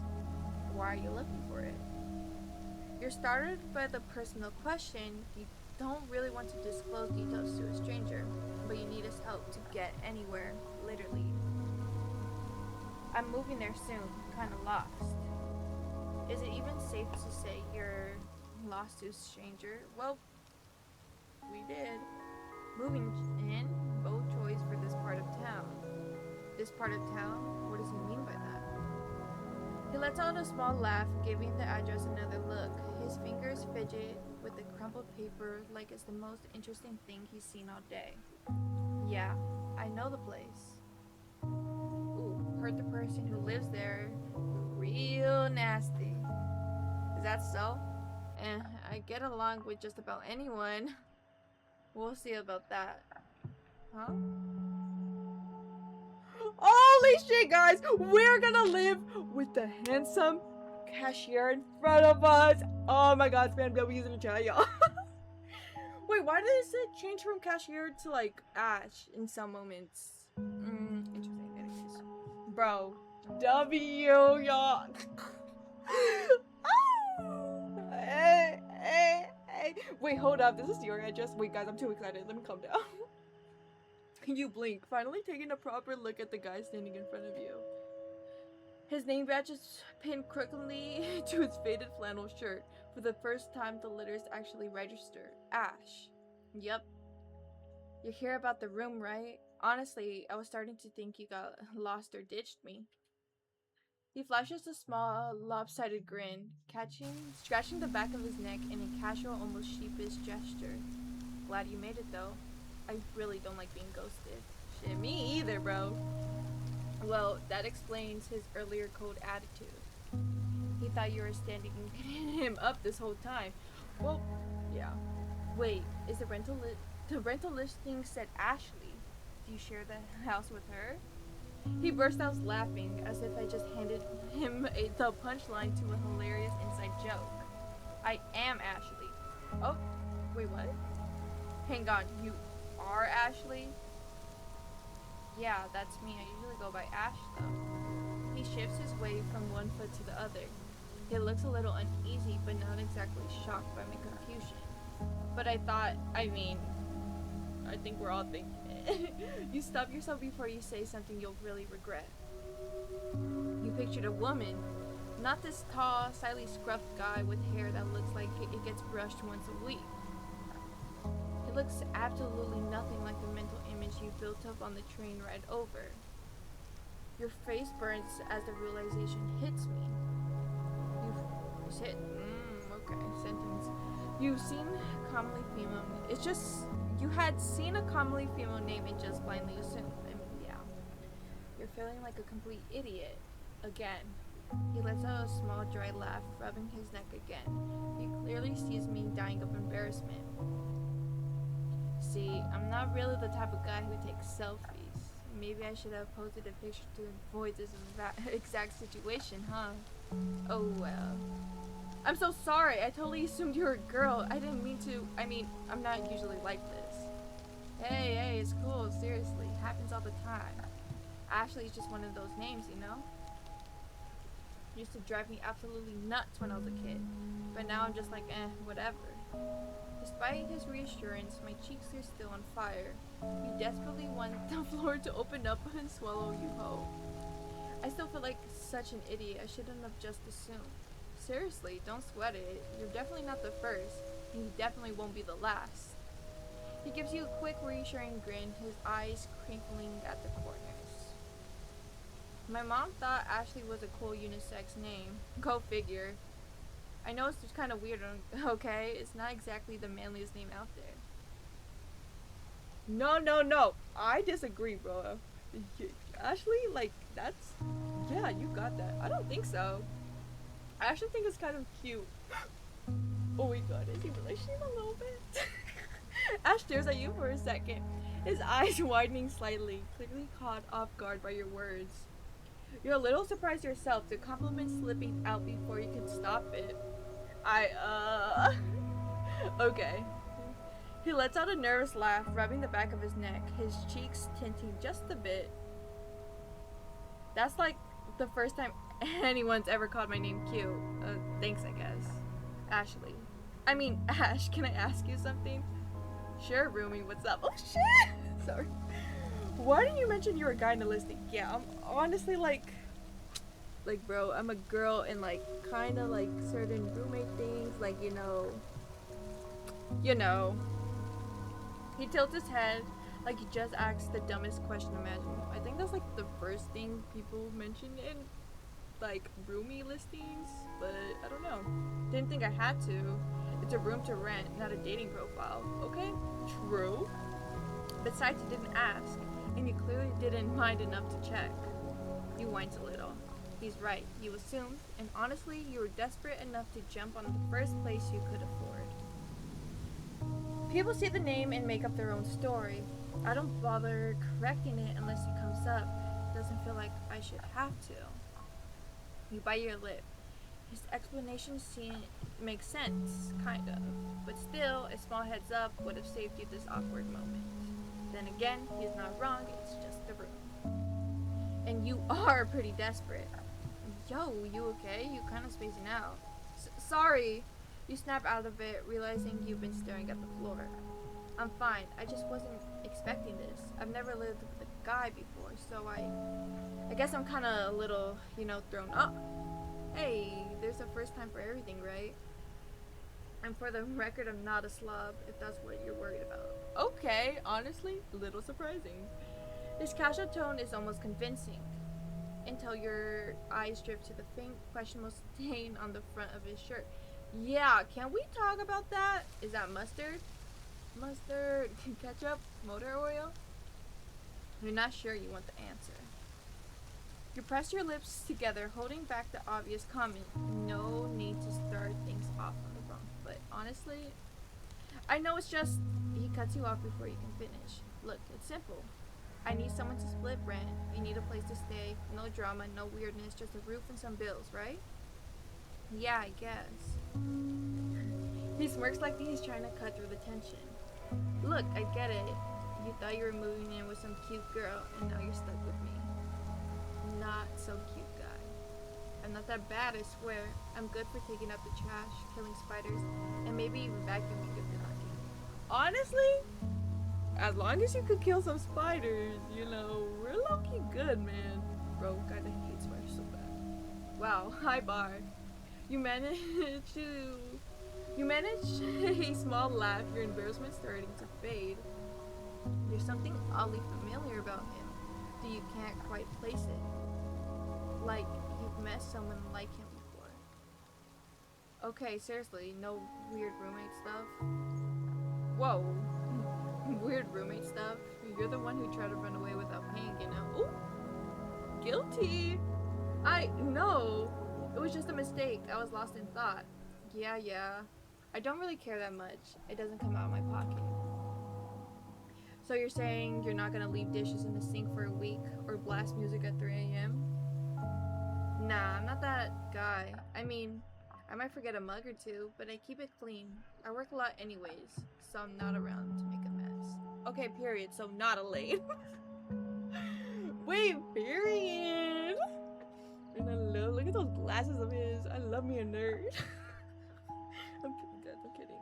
Why are you looking for it? You're startled by the personal question. You don't really want to disclose details to a stranger, but you need his help to get anywhere, literally. I'm moving there soon, kinda lost. Is it even safe to say you're lost to a stranger? Well, we did. Moving in, bold choice for this part of town. This part of town? What does he mean by that? He lets out a small laugh, giving the address another look. His fingers fidget with the crumpled paper like it's the most interesting thing he's seen all day. Yeah, I know the place. Ooh, heard the person who lives there real nasty. Is that so? I get along with just about anyone. We'll see about that. Huh? Holy shit, guys! We're gonna live with the handsome cashier in front of us. Oh my god, spam W's in the chat, y'all. Wait, why does it change from cashier to like Ash in some moments? Interesting. Anyways, bro, W, y'all. Hey. Wait, hold up. This is your address. Wait, guys, I'm too excited. Let me calm down. You blink, finally taking a proper look at the guy standing in front of you. His name badge is pinned crookedly to his faded flannel shirt. For the first time, the letters actually register. Ash. Yep. You hear about the room, right? Honestly, I was starting to think you got lost or ditched me. He flashes a small, lopsided grin, scratching the back of his neck in a casual, almost sheepish gesture. Glad you made it, though. I really don't like being ghosted. Shit, me either, bro. Well, that explains his earlier cold attitude. He thought you were standing him up this whole time. Well, yeah. Wait, is the rental listing said Ashley? Do you share the house with her? He burst out laughing as if I just handed him the punchline to a hilarious inside joke. I am Ashley. Oh, wait, what? Hang on, you are Ashley? Yeah, that's me. I usually go by Ash, though. He shifts his weight from one foot to the other. He looks a little uneasy, but not exactly shocked by my confusion. But I think we're all thinking it. You stop yourself before you say something you'll really regret. You pictured a woman, not this tall, slightly scruffed guy with hair that looks like it gets brushed once a week. It looks absolutely nothing like the mental image you built up on the train ride over. Your face burns as the realization hits me. You've seen a commonly female. It's just you had seen a commonly female name and just blindly assumed. I mean, yeah. You're feeling like a complete idiot again. He lets out a small dry laugh, rubbing his neck again. He clearly sees me dying of embarrassment. See, I'm not really the type of guy who takes selfies. Maybe I should have posted a picture to avoid this exact situation, huh? Oh well. I'm so sorry. I totally assumed you were a girl. I didn't mean to. I mean, I'm not usually like this. Hey, it's cool. Seriously, happens all the time. Ashley's just one of those names, you know? Used to drive me absolutely nuts when I was a kid, but now I'm just like, whatever. Despite his reassurance, my cheeks are still on fire. You desperately want the floor to open up and swallow you whole. I still feel like such an idiot. I shouldn't have just assumed. Seriously, don't sweat it. You're definitely not the first, and you definitely won't be the last. He gives you a quick, reassuring grin, his eyes crinkling at the corners. My mom thought Ashley was a cool unisex name. Go figure. I know it's just kind of weird, okay? It's not exactly the manliest name out there. No. I disagree, bro. Ashley, like, that's... Yeah, you got that. I don't think so. I actually think it's kind of cute. Oh my god, is he blushing a little bit? Ash stares at you for a second, his eyes widening slightly, clearly caught off guard by your words. You're a little surprised yourself, the compliment slipping out before you can stop it. Okay. He lets out a nervous laugh, rubbing the back of his neck, his cheeks tinting just a bit. That's like the first time anyone's ever called my name cute. Thanks, I guess. Ashley. I mean, Ash, can I ask you something? Sure, Rumi, what's up? Oh, shit! Sorry. Why didn't you mention you're a guy in the listing? Yeah, I'm honestly like, bro, I'm a girl and like, kind of like certain roommate things, like, you know. He tilts his head like he just asked the dumbest question imaginable. I think that's like the first thing people mention in like roomie listings, but I don't know. Didn't think I had to. It's a room to rent, not a dating profile. Okay, true. Besides, you didn't ask, and you clearly didn't mind enough to check. You whined a little. He's right. You assumed, and honestly, you were desperate enough to jump on the first place you could afford. People see the name and make up their own story. I don't bother correcting it unless it comes up. It doesn't feel like I should have to. You bite your lip. His explanation makes sense, kind of. But still, a small heads up would have saved you this awkward moment. Then again, he's not wrong, it's just the room. And you are pretty desperate. Yo, you okay? You kind of spacing out. Sorry. You snap out of it, realizing you've been staring at the floor. I'm fine. I just wasn't expecting this. I've never lived with a guy before, so I guess I'm kind of a little, thrown up. Hey, there's a first time for everything, right? And for the record, I'm not a slob, if that's what you're worried about. Okay, honestly, a little surprising. His casual tone is almost convincing, until your eyes drift to the faint, questionable stain on the front of his shirt. Yeah, can we talk about that? Is that mustard? Mustard, ketchup, motor oil? You're not sure you want the answer. You press your lips together, holding back the obvious comment. No need to start things off on the wrong foot. Honestly, I know it's just... He cuts you off before you can finish. Look, it's simple. I need someone to split rent. You need a place to stay. No drama, no weirdness, just a roof and some bills, right? Yeah, I guess. He smirks like he's trying to cut through the tension. Look, I get it. You thought you were moving in with some cute girl, and now you're stuck with me. Not so cute guy. I'm not that bad, I swear. I'm good for taking out the trash, killing spiders, and maybe even vacuuming if you're lucky. Honestly, as long as you could kill some spiders, we're low-key good, man. Bro, kinda hate spiders so bad. Wow, high bar. You managed a small laugh, your embarrassment starting to fade. There's something oddly familiar about him, though you can't quite place it. Like you've met someone like him before. Okay, seriously, no weird roommate stuff? Whoa. Weird roommate stuff? You're the one who tried to run away without paying, Ooh. Guilty. No. It was just a mistake. I was lost in thought. Yeah. I don't really care that much. It doesn't come out of my pocket. So you're saying you're not gonna leave dishes in the sink for a week or blast music at 3 a.m.? Nah, I'm not that guy. I mean, I might forget a mug or two, but I keep it clean. I work a lot anyways, so I'm not around to make a mess. Okay, period. So not a lane. Wait, period. And I love, look at those glasses of his. I love me a nerd. I'm kidding, guys. I'm kidding.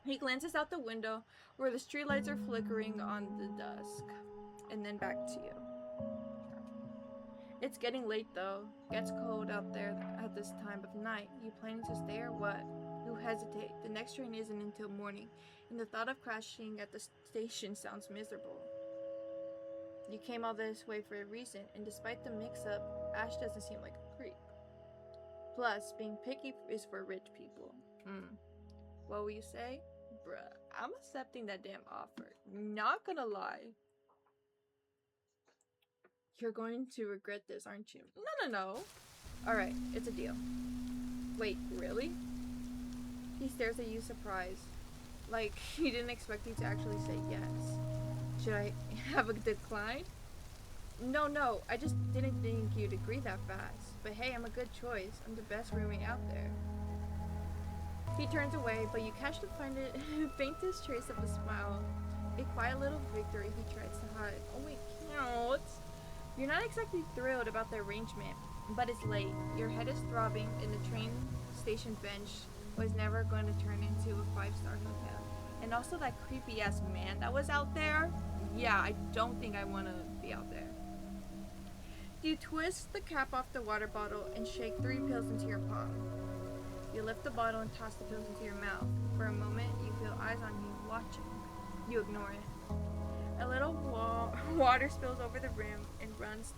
He glances out the window where the streetlights are flickering on the dusk, and then back to you. It's getting late though. Gets cold out there at this time of night. You planning to stay or what? You hesitate. The next train isn't until morning, and the thought of crashing at the station sounds miserable. You came all this way for a reason, and despite the mix-up, Ash doesn't seem like a creep. Plus, being picky is for rich people. What will you say? Bruh, I'm accepting that damn offer. Not gonna lie. You're going to regret this, aren't you? No. Alright, it's a deal. Wait, really? He stares at you surprised. Like, he didn't expect you to actually say yes. Should I have a decline? No, I just didn't think you'd agree that fast. But hey, I'm a good choice. I'm the best roommate out there. He turns away, but you catch the faintest trace of a smile. A quiet little victory he tries to hide. Oh my god. You're not exactly thrilled about the arrangement, but it's late. Your head is throbbing, and the train station bench was never going to turn into a 5-star hotel. And also that creepy ass man that was out there. Yeah, I don't think I want to be out there. You twist the cap off the water bottle and shake 3 pills into your palm. You lift the bottle and toss the pills into your mouth. For a moment, you feel eyes on you watching. You ignore it. A little water spills over the rim and runs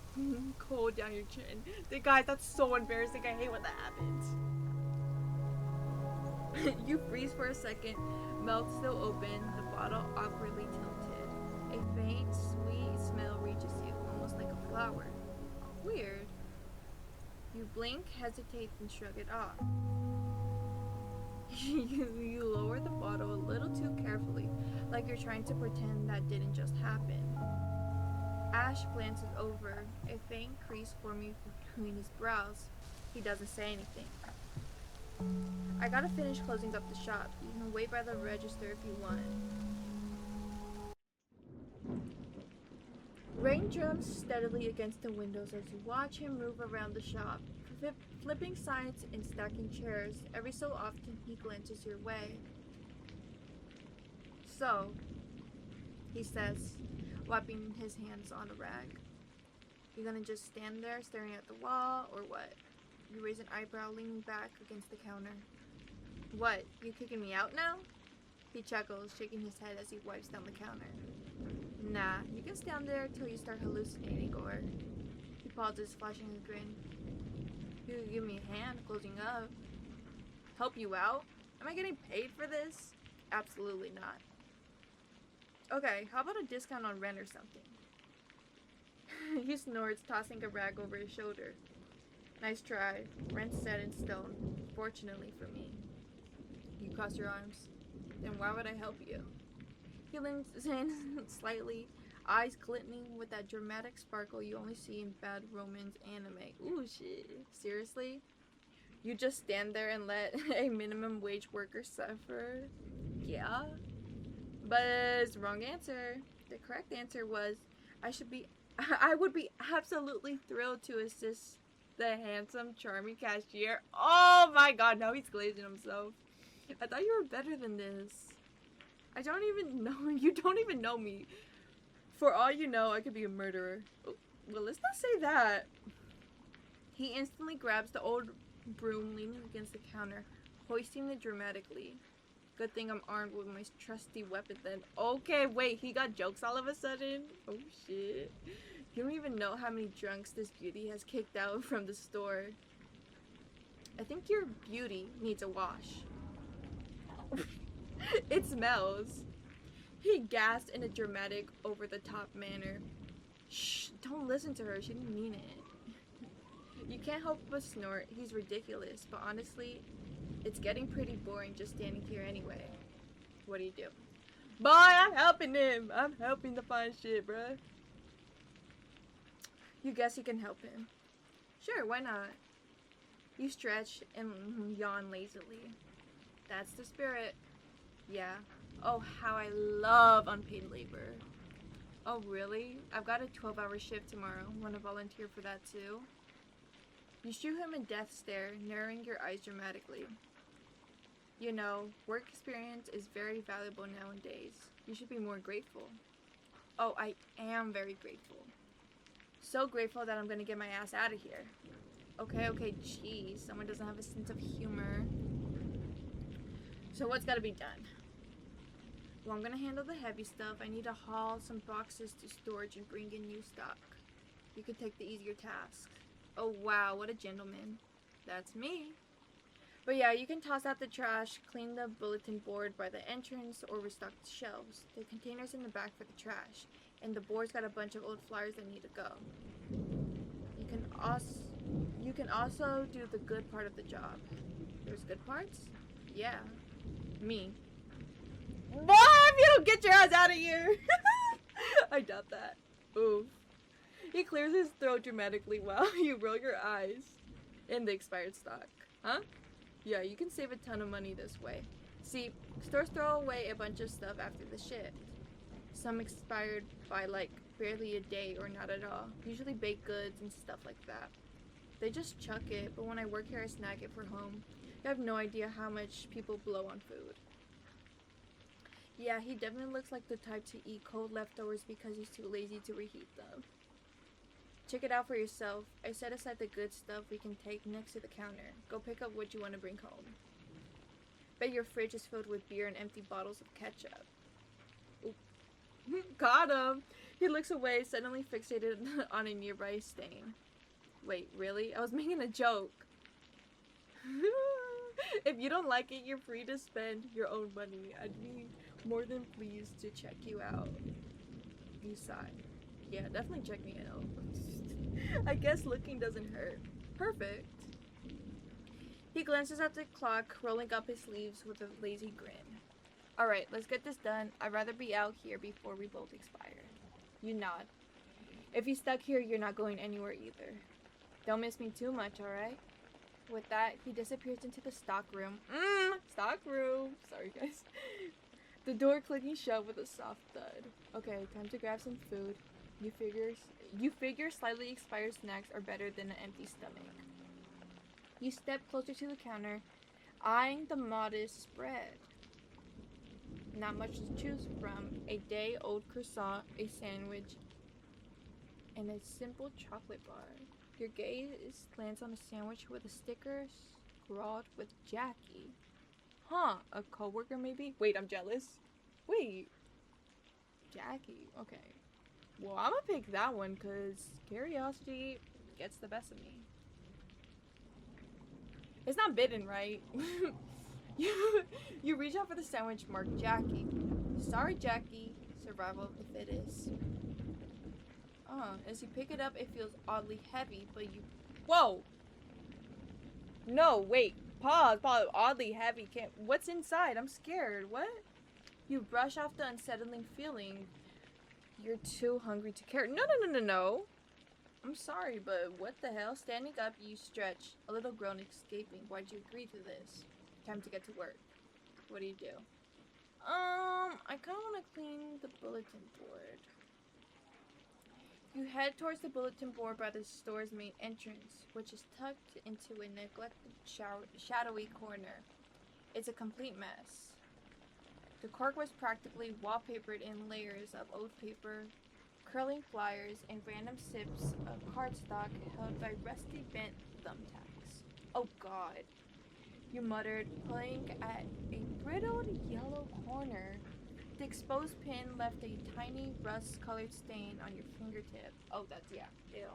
cold down your chin. Guys, that's so embarrassing. I hate when that happens. You freeze for a second, mouth still open, the bottle awkwardly tilted. A faint, sweet smell reaches you, almost like a flower. Weird. You blink, hesitate, and shrug it off. You lower the bottle a little too carefully, like you're trying to pretend that didn't just happen. Ash glances over, a faint crease forming between his brows. He doesn't say anything. I gotta finish closing up the shop. You can wait by the register if you want. Rain drums steadily against the windows as you watch him move around the shop, flipping signs and stacking chairs. Every so often he glances your way. So, he says, wiping his hands on a rag. You gonna just stand there staring at the wall, or what? You raise an eyebrow, leaning back against the counter. What, you kicking me out now? He chuckles, shaking his head as he wipes down the counter. Nah, you can stand there till you start hallucinating, or... He pauses, flashing a grin. You give me a hand, closing up. Help you out? Am I getting paid for this? Absolutely not. Okay, how about a discount on rent or something? He snorts, tossing a rag over his shoulder. Nice try. Rent's set in stone. Fortunately for me. You cross your arms. Then why would I help you? He leans in slightly, eyes glistening with that dramatic sparkle you only see in bad romance anime. Ooh, shit. Seriously? You just stand there and let a minimum wage worker suffer? Yeah? But it's the wrong answer. The correct answer was, I would be absolutely thrilled to assist the handsome, charming cashier. Oh my god, now he's glazing himself. I thought you were better than this. I don't even know. You don't even know me. For all you know, I could be a murderer. Oh, well, let's not say that. He instantly grabs the old broom leaning against the counter, hoisting it dramatically. Good thing I'm armed with my trusty weapon then. Okay, wait, he got jokes all of a sudden? Oh shit. You don't even know how many drunks this beauty has kicked out from the store. I think your beauty needs a wash. It smells. He gasped in a dramatic, over-the-top manner. Shh, don't listen to her. She didn't mean it. You can't help but snort. He's ridiculous, but honestly, it's getting pretty boring just standing here anyway. What do you do? Boy, I'm helping him. I'm helping to find shit, bruh. You guess you can help him. Sure, why not? You stretch and yawn lazily. That's the spirit. Yeah, Oh, how I love unpaid labor. Oh, really? I've got a 12-hour shift tomorrow. Want to volunteer for that too? You shoot him a death stare, narrowing your eyes dramatically. You know, work experience is very valuable nowadays. You should be more grateful. Oh, I am very grateful. So grateful that I'm gonna get my ass out of here. Okay, jeez. Someone doesn't have a sense of humor. So what's gotta be done? Well, I'm gonna handle the heavy stuff. I need to haul some boxes to storage and bring in new stock. You could take the easier tasks. Oh wow, what a gentleman. That's me. But yeah, you can toss out the trash, clean the bulletin board by the entrance, or restock the shelves. The container's in the back for the trash, and the board's got a bunch of old flyers that need to go. You can also do the good part of the job. There's good parts? Yeah. Me. Boy, if you don't get your ass out of here! I doubt that. Oof. He clears his throat dramatically while you roll your eyes in the expired stock. Huh? Yeah, you can save a ton of money this way. See, stores throw away a bunch of stuff after the shift. Some expired by like barely a day or not at all. Usually baked goods and stuff like that. They just chuck it, but when I work here I snag it for home. You have no idea how much people blow on food. Yeah, he definitely looks like the type to eat cold leftovers because he's too lazy to reheat them. Check it out for yourself. I set aside the good stuff we can take next to the counter. Go pick up what you want to bring home. Bet your fridge is filled with beer and empty bottles of ketchup. Oop. Got him! He looks away, suddenly fixated on a nearby stain. Wait, really? I was making a joke. If you don't like it, you're free to spend your own money. I'd be more than pleased to check you out. You sigh. Yeah, definitely check me out. I guess looking doesn't hurt. Perfect. He glances at the clock, rolling up his sleeves with a lazy grin. Alright, let's get this done. I'd rather be out here before we both expire. You nod. If you stuck here, you're not going anywhere either. Don't miss me too much, alright? With that, he disappears into the stock room. Stock room. Sorry, guys. The door clicking shut with a soft thud. Okay, time to grab some food. You figure slightly expired snacks are better than an empty stomach. You step closer to the counter, eyeing the modest spread. Not much to choose from. A day-old croissant, a sandwich, and a simple chocolate bar. Your gaze lands on a sandwich with a sticker scrawled with Jackie. Huh, a coworker maybe? Wait, I'm jealous. Wait. Jackie, okay. Well, I'm gonna pick that one because curiosity gets the best of me. It's not bitten, right? You reach out for the sandwich marked Jackie. Sorry, Jackie. Survival of the fittest. As you pick it up, it feels oddly heavy, but you... Whoa! No, wait. Pause. Oddly heavy. What's inside? I'm scared. What? You brush off the unsettling feeling. You're too hungry to care. No. I'm sorry, but what the hell? Standing up, you stretch. A little groan escaping. Why'd you agree to this? Time to get to work. What do you do? I kind of want to clean the bulletin board. You head towards the bulletin board by the store's main entrance, which is tucked into a neglected, shadowy corner. It's a complete mess. The cork was practically wallpapered in layers of old paper, curling flyers, and random sips of cardstock held by rusty bent thumbtacks. Oh god, you muttered, pulling at a brittled yellow corner. The exposed pin left a tiny rust-colored stain on your fingertip. Oh, that's, yeah, ew.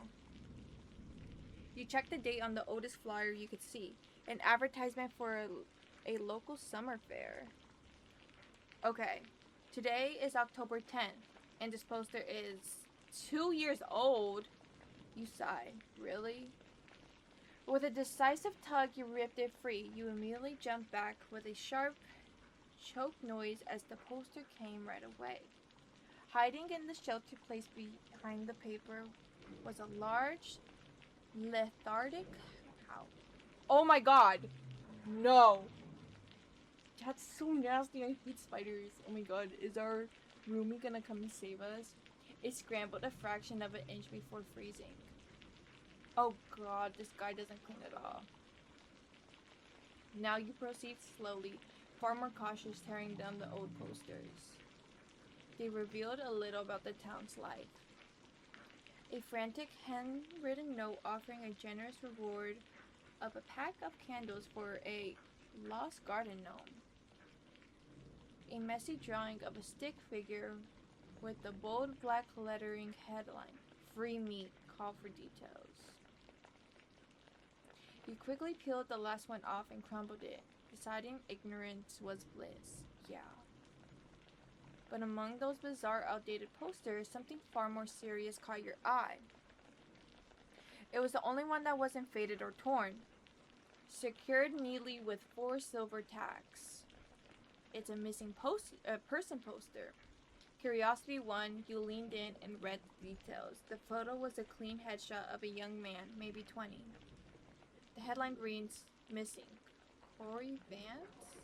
You checked the date on the oldest flyer you could see. An advertisement for a local summer fair. Okay, today is October 10th, and this poster is 2 years old. You sigh. Really? With a decisive tug, you ripped it free. You immediately jumped back with a sharp choke noise as the poster came right away. Hiding in the sheltered place behind the paper was a large, lethargic cow. Oh my god! No! That's so nasty. I hate spiders. Oh my god, is our roomie gonna come and save us? It scrambled a fraction of an inch before freezing. Oh god, this guy doesn't clean it off. Now you proceed slowly, far more cautious, tearing down the old posters. They revealed a little about the town's life. A frantic handwritten note offering a generous reward of a pack of candles for a lost garden gnome. A messy drawing of a stick figure with the bold black lettering headline, "Free meat, call for details." You quickly peeled the last one off and crumbled it, deciding ignorance was bliss. Yeah. But among those bizarre, outdated posters, something far more serious caught your eye. It was the only one that wasn't faded or torn, secured neatly with 4 silver tacks. It's a missing person poster. Curiosity won. You leaned in and read the details. The photo was a clean headshot of a young man, maybe 20. The headline reads, "Missing. Corey Vance?"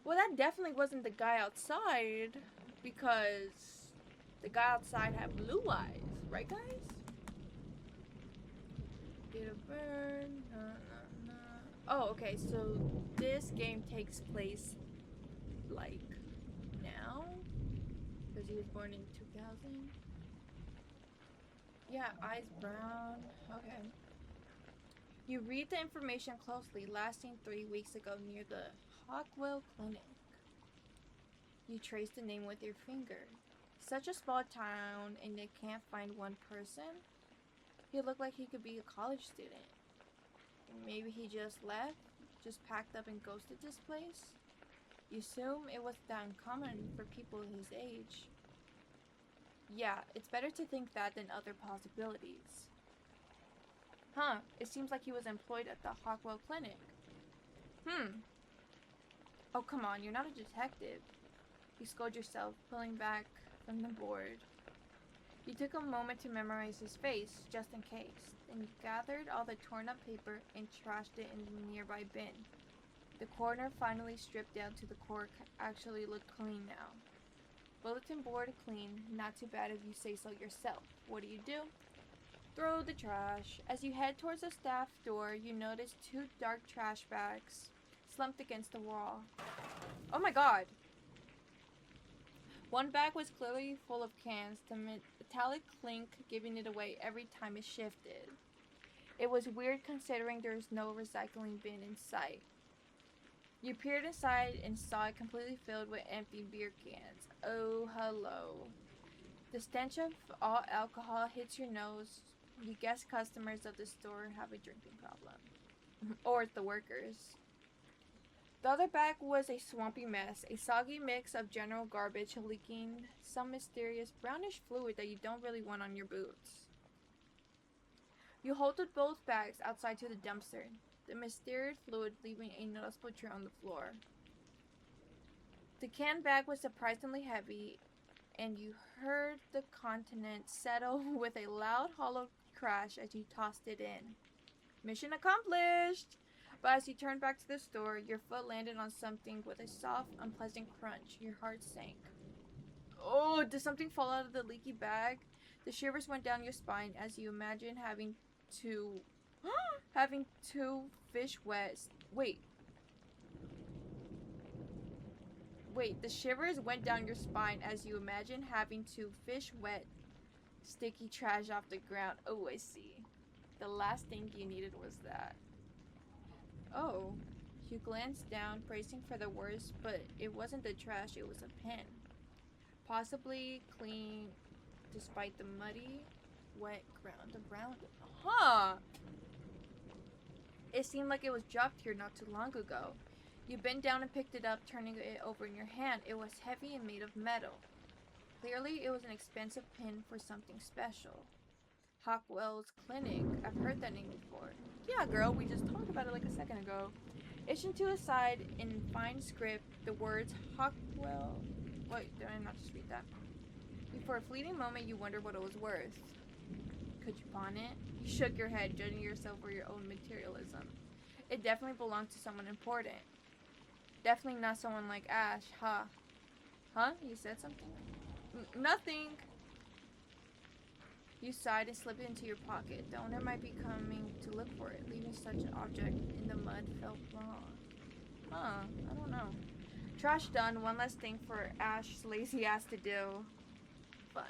Well, that definitely wasn't the guy outside, because the guy outside had blue eyes, right, guys? Date of birth. Oh, okay, so this game takes place, like, now? Because he was born in 2000? Yeah, eyes brown. Okay. You read the information closely, lasting 3 weeks ago near the Hockwell Clinic. You trace the name with your finger. Such a small town and they can't find one person? He looked like he could be a college student. Maybe he just left, just packed up and ghosted this place? You assume it was that uncommon for people his age. Yeah, it's better to think that than other possibilities. Huh, it seems like he was employed at the Hockwell Clinic. Oh, come on, you're not a detective. You scold yourself, pulling back from the board. You took a moment to memorize his face, just in case. Then you gathered all the torn up paper and trashed it in the nearby bin. The corner finally stripped down to the cork actually looked clean now. Bulletin board clean, not too bad if you say so yourself. What do? Throw the trash. As you head towards the staff door, you notice 2 dark trash bags slumped against the wall. Oh my god! One bag was clearly full of cans, the metallic clink giving it away every time it shifted. It was weird considering there was no recycling bin in sight. You peered inside and saw it completely filled with empty beer cans. Oh, hello. The stench of all alcohol hits your nose. You guess customers of the store have a drinking problem. Or the workers. The other bag was a swampy mess, a soggy mix of general garbage leaking some mysterious brownish fluid that you don't really want on your boots. You halted both bags outside to the dumpster, the mysterious fluid leaving a noticeable trail on the floor. The can bag was surprisingly heavy, and you heard the contents settle with a loud, hollow crash as you tossed it in. Mission accomplished! But as you turned back to the store, your foot landed on something with a soft, unpleasant crunch. Your heart sank. Oh, did something fall out of the leaky bag? The shivers went down your spine as you imagined having 2 fish wet. Wait, the shivers went down your spine as you imagined having 2 fish wet, sticky trash off the ground. Oh, I see. The last thing you needed was that. Oh, you glanced down, bracing for the worst, but it wasn't the trash, it was a pen. Possibly clean despite the muddy, wet ground around it. Huh! It seemed like it was dropped here not too long ago. You bent down and picked it up, turning it over in your hand. It was heavy and made of metal. Clearly, it was an expensive pin for something special. Hockwell's Clinic. I've heard that name before. Yeah, girl, we just talked about it like a second ago. Etched to his side in fine script, the words Hockwell. Wait, did I not just read that? For a fleeting moment, you wondered what it was worth. Could you pawn it? You shook your head, judging yourself for your own materialism. It definitely belonged to someone important. Definitely not someone like Ash, huh? Huh? You said something? Nothing. You sighed and slipped it into your pocket. The owner might be coming to look for it. Leaving such an object in the mud felt wrong. Huh, I don't know. Trash done, one less thing for Ash's lazy ass to do. Fun.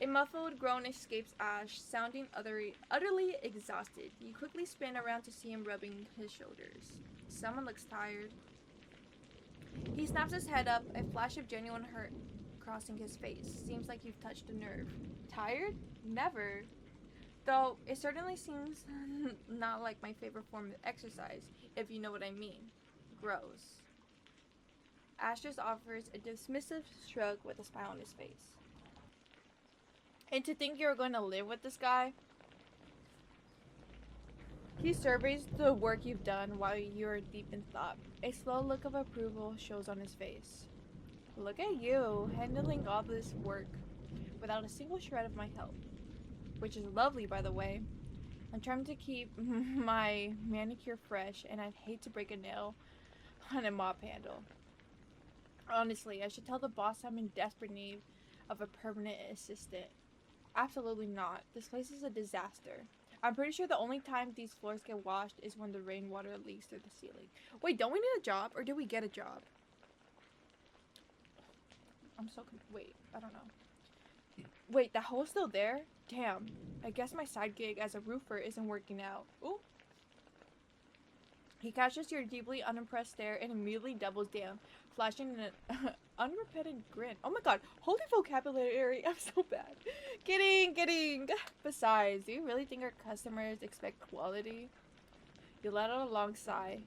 A muffled groan escapes Ash, sounding utterly exhausted. You quickly spin around to see him rubbing his shoulders. Someone looks tired. He snaps his head up, a flash of genuine hurt crossing his face. Seems like you've touched a nerve. Tired? Never. Though, it certainly seems not like my favorite form of exercise, if you know what I mean. Gross. Ash just offers a dismissive shrug with a smile on his face. And to think you're going to live with this guy? He surveys the work you've done while you're deep in thought. A slow look of approval shows on his face. Look at you, handling all this work without a single shred of my help. Which is lovely, by the way. I'm trying to keep my manicure fresh, and I'd hate to break a nail on a mop handle. Honestly, I should tell the boss I'm in desperate need of a permanent assistant. Absolutely not. This place is a disaster. I'm pretty sure the only time these floors get washed is when the rainwater leaks through the ceiling. Wait, don't we need a job, or did we get a job? I'm so wait, I don't know. Wait, that hole's still there? Damn. I guess my side gig as a roofer isn't working out. Ooh. He catches your deeply unimpressed stare and immediately doubles down, flashing an unrepentant grin. Oh my god, holy vocabulary, I'm so bad. Kidding. Besides, do you really think our customers expect quality? You let out a long sigh.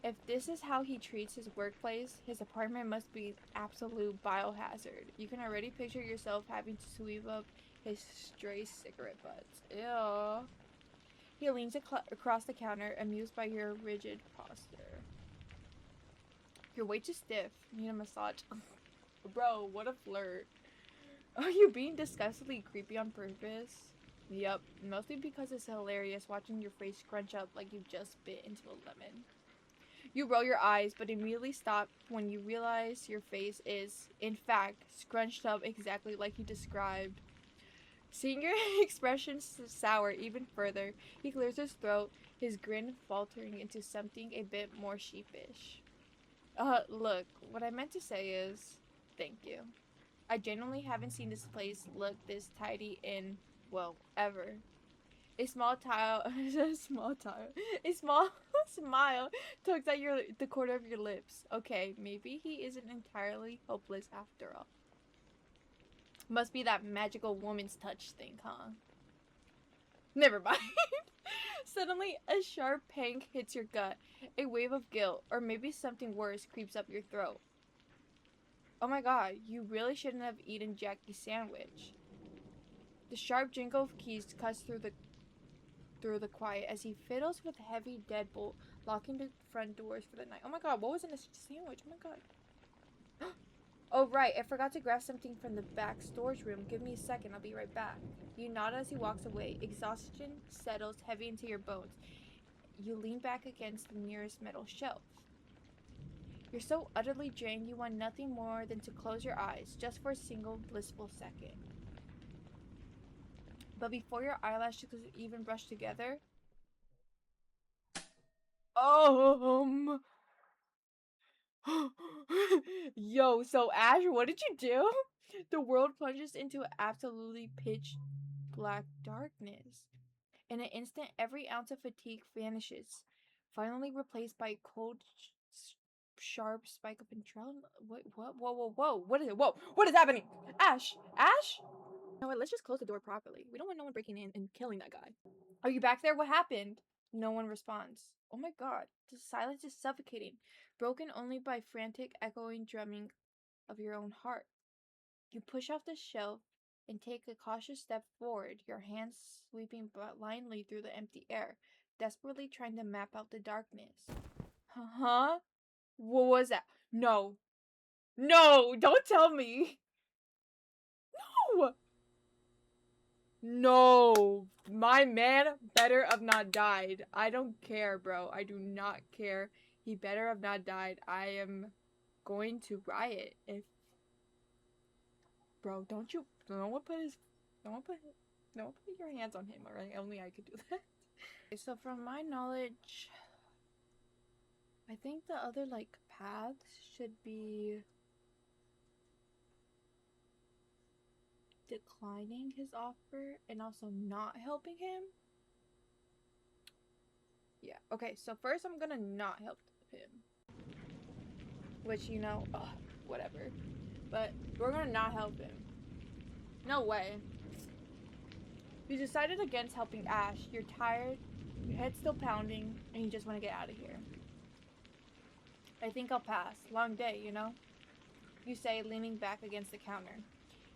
If this is how he treats his workplace, his apartment must be absolute biohazard. You can already picture yourself having to sweep up his stray cigarette butts. Ew. He leans across the counter, amused by your rigid posture. You're way too stiff. Need a massage. Bro, what a flirt. Are you being disgustingly creepy on purpose? Yup, mostly because it's hilarious watching your face scrunch up like you just bit into a lemon. You roll your eyes, but immediately stop when you realize your face is, in fact, scrunched up exactly like you described. Seeing your expression sour even further, he clears his throat, his grin faltering into something a bit more sheepish. Look, what I meant to say is, thank you. I genuinely haven't seen this place look this tidy in, well, ever. A small smile tugs at the corner of your lips. Okay, maybe he isn't entirely hopeless after all. Must be that magical woman's touch thing, huh? Never mind. Suddenly, a sharp pang hits your gut. A wave of guilt, or maybe something worse, creeps up your throat. Oh my god, you really shouldn't have eaten Jackie's sandwich. The sharp jingle of keys cuts through the quiet as he fiddles with a heavy deadbolt, locking the front doors for the night. Oh my god, what was in this sandwich? Oh my god. Oh right, I forgot to grab something from the back storage room. Give me a second, I'll be right back. You nod as he walks away. Exhaustion settles heavy into your bones. You lean back against the nearest metal shelf. You're so utterly drained you want nothing more than to close your eyes, just for a single blissful second. But before your eyelashes even brush together... Yo, so Ash, what did you do? The world plunges into absolutely pitch black darkness. In an instant, every ounce of fatigue vanishes, finally replaced by a cold, sharp spike of adrenaline. Whoa. What is it? Whoa, what is happening? Ash! Ash? You know what, let's just close the door properly. We don't want no one breaking in and killing that guy. Are you back there? What happened? No one responds. Oh my god, the silence is suffocating, broken only by frantic, echoing drumming of your own heart. You push off the shelf and take a cautious step forward, your hands sweeping blindly through the empty air, desperately trying to map out the darkness. Huh? What was that? No. No! Don't tell me! No! No, my man better have not died. I don't care, bro. I do not care. He better have not died. I am going to riot if, bro. Don't you? No one put his. No one put. No one put your hands on him. Alright, only I could do that. Okay, so from my knowledge, I think the other like paths should be declining his offer and also not helping him. Yeah, okay, so first I'm gonna not help him. Which, you know, ugh, whatever. But we're gonna not help him. No way. You decided against helping Ash. You're tired, your head's still pounding, and you just want to get out of here. I think I'll pass. Long day, you know? You say, leaning back against the counter.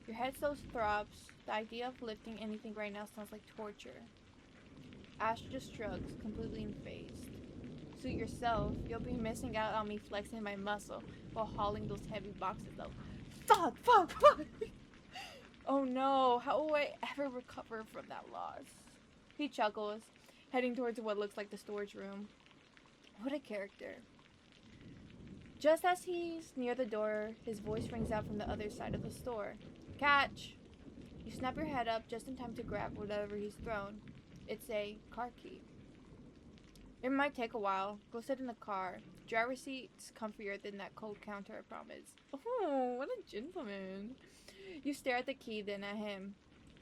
Your head still throbs. The idea of lifting anything right now sounds like torture. Ash just shrugs, completely unfazed. Suit yourself. You'll be missing out on me flexing my muscle while hauling those heavy boxes though. Fuck, fuck, fuck! Oh no, how will I ever recover from that loss? He chuckles, heading towards what looks like the storage room. What a character. Just as he's near the door, his voice rings out from the other side of the store. Catch! You snap your head up just in time to grab whatever he's thrown. It's a car key. It might take a while. Go sit in the car. Driver's seat's comfier than that cold counter, I promise. Oh, what a gentleman. You stare at the key, then at him.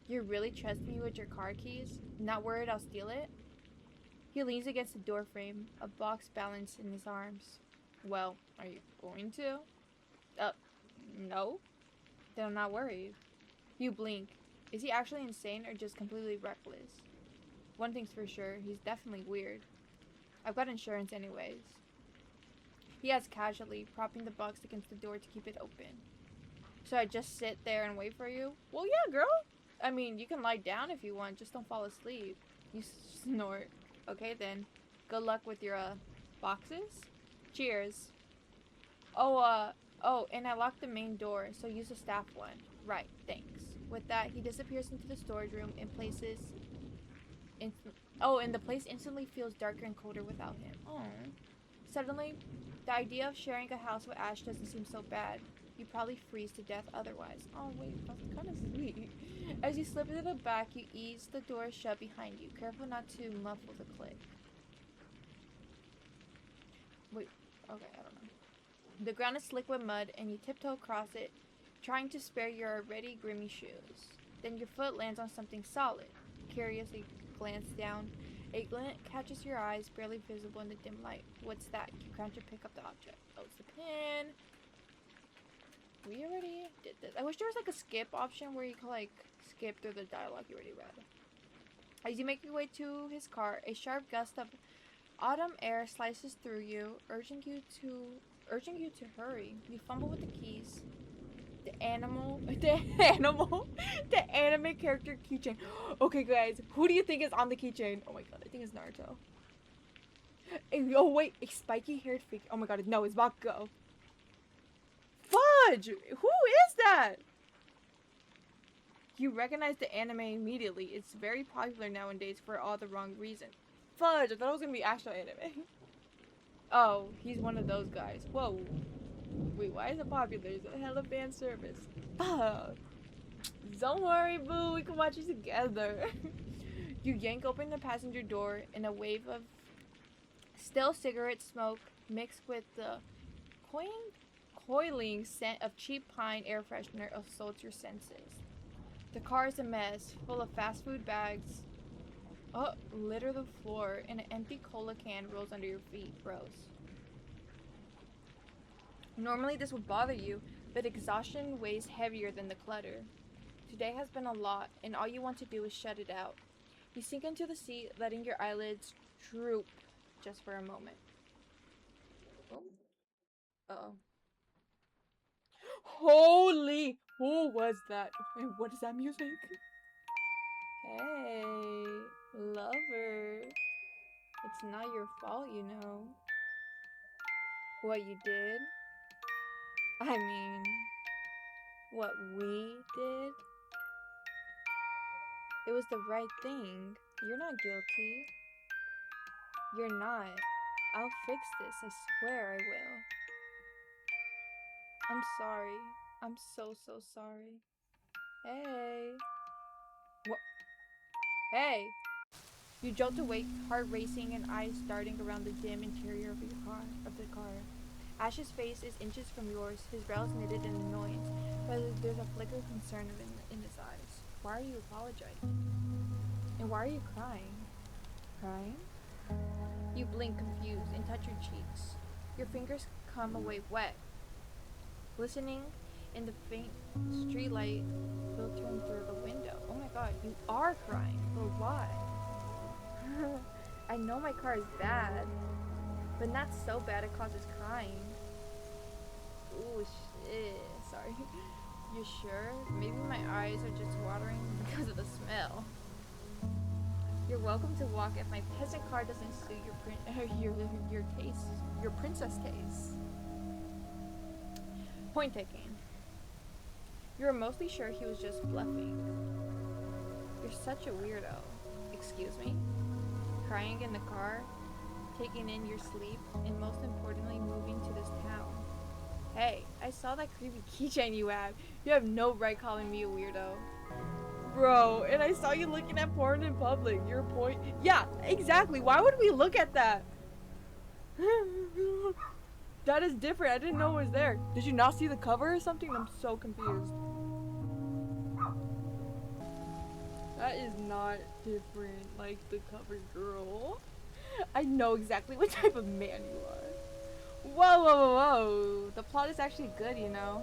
You really trust me with your car keys? Not worried I'll steal it? He leans against the door frame, a box balanced in his arms. Well, are you going to? No? Then I'm not worried. You blink. Is he actually insane or just completely reckless? One thing's for sure, he's definitely weird. I've got insurance anyways. He adds casually, propping the box against the door to keep it open. So I just sit there and wait for you? Well, yeah, girl. I mean, you can lie down if you want, just don't fall asleep. You snort. Okay, then. Good luck with your, boxes? Cheers. Oh, and I locked the main door, so use the staff one. Right, thanks. With that, he disappears into the storage room and places... and the place instantly feels darker and colder without him. Oh. Suddenly, the idea of sharing a house with Ash doesn't seem so bad. You probably freeze to death otherwise. Oh wait, that's kind of sweet. As you slip into the back, you ease the door shut behind you, careful not to muffle the click. Wait, okay, I don't know. The ground is slick with mud, and you tiptoe across it, trying to spare your already grimy shoes. Then your foot lands on something solid. Curiously glance down. A glint catches your eyes, barely visible in the dim light. What's that? You crouch to pick up the object. Oh, it's the pin. We already did this. I wish there was like a skip option where you could like skip through the dialogue you already read. As you make your way to his car, a sharp gust of autumn air slices through you, urging you to hurry. You fumble with the keys. The anime character keychain. Okay, guys, who do you think is on the keychain? Oh my god, I think it's Naruto. Oh wait, a spiky-haired figure. Oh my god, no, it's Bakugo. Fudge! Who is that? You recognize the anime immediately. It's very popular nowadays for all the wrong reasons. Fudge! I thought it was gonna be actual anime. Oh, he's one of those guys. Whoa. Wait, why is it popular? Is it hella fan service? Fuck. Don't worry, boo. We can watch it together. You yank open the passenger door, and a wave of still cigarette smoke mixed with the coiling scent of cheap pine air freshener assaults your senses. The car is a mess, full of fast food bags. Oh, litter the floor, and an empty cola can rolls under your feet. Gross. Normally this would bother you, but exhaustion weighs heavier than the clutter. Today has been a lot, and all you want to do is shut it out. You sink into the seat, letting your eyelids droop just for a moment. Oh. Uh-oh. Holy! Who was that? And what is that music? Hey, lover. It's not your fault, you know. What you did? I mean, what we did? It was the right thing. You're not guilty. You're not. I'll fix this. I swear I will. I'm sorry. I'm so sorry. Hey. What? Hey. You jolt awake, heart racing and eyes darting around the dim interior of the car. Ash's face is inches from yours, his brows knitted in annoyance, but there's a flicker of concern in his eyes. Why are you apologizing? And why are you crying? Crying? You blink confused and touch your cheeks. Your fingers come away wet. Listening in the faint streetlight filtering through the window. Oh my god, you are crying. But why? I know my car is bad, but not so bad it causes crying. Ooh, shit. Sorry. You sure? Maybe my eyes are just watering because of the smell. You're welcome to walk if my peasant car doesn't suit your taste, your princess taste. Point taking. You were mostly sure he was just bluffing. You're such a weirdo. Excuse me? Crying in the car, taking in your sleep, and most importantly, moving to this town. Hey, I saw that creepy keychain you have. You have no right calling me a weirdo. Bro, and I saw you looking at porn in public. Your point? Yeah, exactly. Why would we look at that? That is different. I didn't know it was there. Did you not see the cover or something? I'm so confused. That is not different like the cover girl. I know exactly what type of man you are. Whoa, whoa, whoa, whoa. The plot is actually good, you know.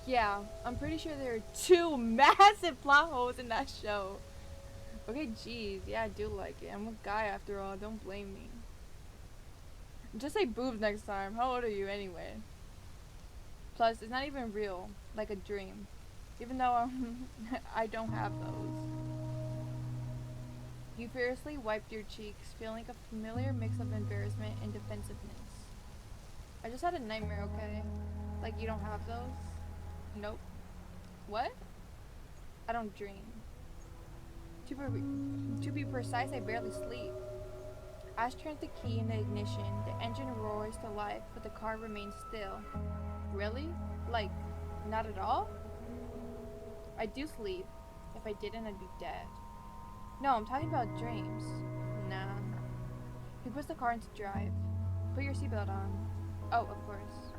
Yeah, I'm pretty sure there are 2 massive plot holes in that show. Okay, geez. Yeah, I do like it. I'm a guy after all. Don't blame me. Just say boobs next time. How old are you anyway? Plus, it's not even real. Like a dream. Even though I don't have those. You furiously wiped your cheeks, feeling a familiar mix of embarrassment and defensiveness. I just had a nightmare, okay? Like you don't have those? Nope. What? I don't dream. To be precise, I barely sleep. Ash turned the key in the ignition. The engine roars to life, but the car remains still. Really? Like, not at all? I do sleep. If I didn't, I'd be dead. No, I'm talking about dreams. Nah. He puts the car into drive. Put your seatbelt on. Oh, of course.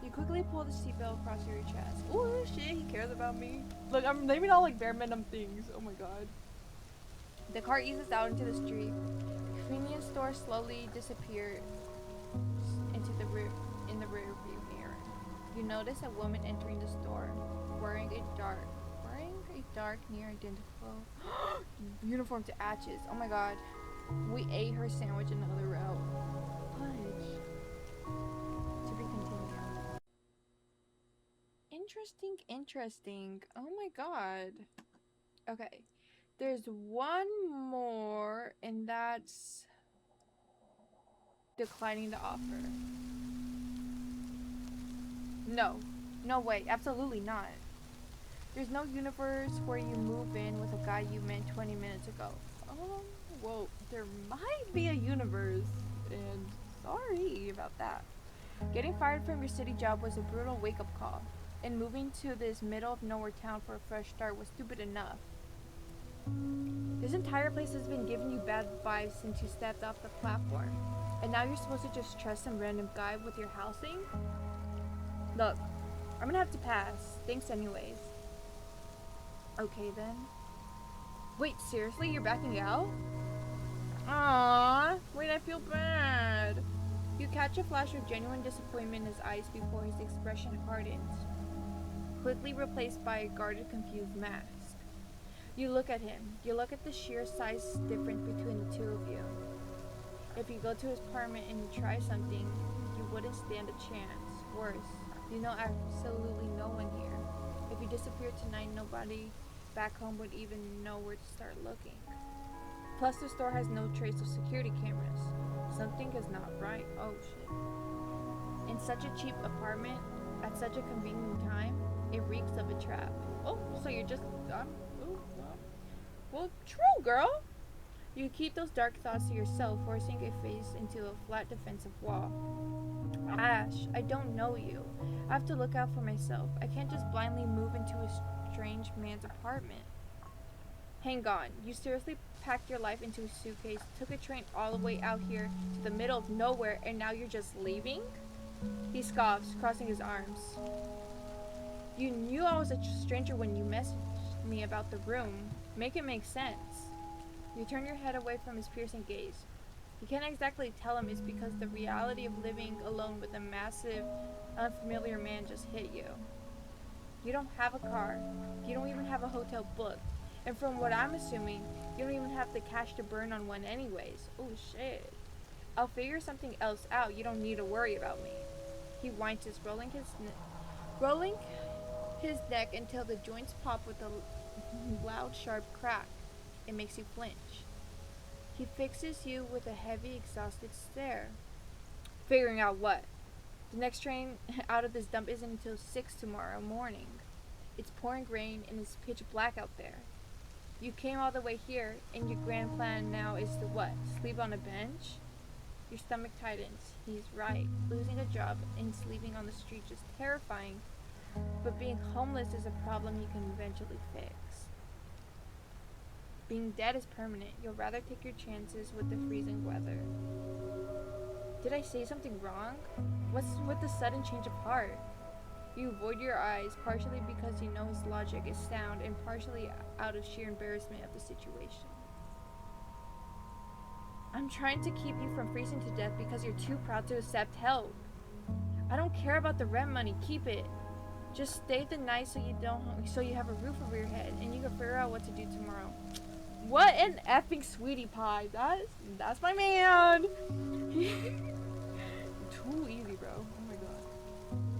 You quickly pull the seatbelt across your chest. Ooh, shit, he cares about me. Look, I'm naming all like bare minimum things. Oh my god. The car eases out into the street. The convenience store slowly disappears into the rear view mirror. You notice a woman entering the store, wearing a dark, near identical uniform to Atch's. Oh my god. We ate her sandwich another route. Fudge. To be continued. Interesting. Oh my god. Okay. There's one more, and that's declining the offer. No way, absolutely not. There's no universe where you move in with a guy you met 20 minutes ago. Oh, whoa, there might be a universe, and sorry about that. Getting fired from your city job was a brutal wake-up call, and moving to this middle-of-nowhere town for a fresh start was stupid enough. This entire place has been giving you bad vibes since you stepped off the platform, and now you're supposed to just trust some random guy with your housing? Look, I'm gonna have to pass. Thanks anyways. Okay then. Wait, seriously? You're backing out? Aww, wait, I feel bad. You catch a flash of genuine disappointment in his eyes before his expression hardens, quickly replaced by a guarded, confused mask. You look at him. You look at the sheer size difference between the two of you. If you go to his apartment and you try something, you wouldn't stand a chance. Worse, you know absolutely no one here. If you disappeared tonight, nobody back home would even know where to start looking. Plus, the store has no trace of security cameras. Something is not right. Oh shit. In such a cheap apartment, at such a convenient time, it reeks of a trap. Oh, so you're just... Well, true, girl. You keep those dark thoughts to yourself, forcing a face into a flat defensive wall. Ash, I don't know you. I have to look out for myself. I can't just blindly move into a strange man's apartment. Hang on. You seriously packed your life into a suitcase, took a train all the way out here to the middle of nowhere, and now you're just leaving? He scoffs, crossing his arms. You knew I was a stranger when you messaged me about the room. Make it make sense. You turn your head away from his piercing gaze. You can't exactly tell him it's because the reality of living alone with a massive, unfamiliar man just hit you. You don't have a car. You don't even have a hotel booked. And from what I'm assuming, you don't even have the cash to burn on one anyways. Oh shit. I'll figure something else out. You don't need to worry about me. He whines, rolling his neck until the joints pop with a loud, sharp crack. It makes you flinch. He fixes you with a heavy, exhausted stare. Figuring out what? The next train out of this dump isn't until 6 tomorrow morning. It's pouring rain and it's pitch black out there. You came all the way here, and your grand plan now is to what? Sleep on a bench? Your stomach tightens. He's right. Losing a job and sleeping on the street is terrifying, but being homeless is a problem you can eventually fix. Being dead is permanent. You'll rather take your chances with the freezing weather. Did I say something wrong? What's with the sudden change of heart? You avoid your eyes, partially because you know his logic is sound, and partially out of sheer embarrassment of the situation. I'm trying to keep you from freezing to death because you're too proud to accept help. I don't care about the rent money. Keep it. Just stay the night so you have a roof over your head, and you can figure out what to do tomorrow. What an effing sweetie pie. That's my man. Too easy, bro. Oh my god.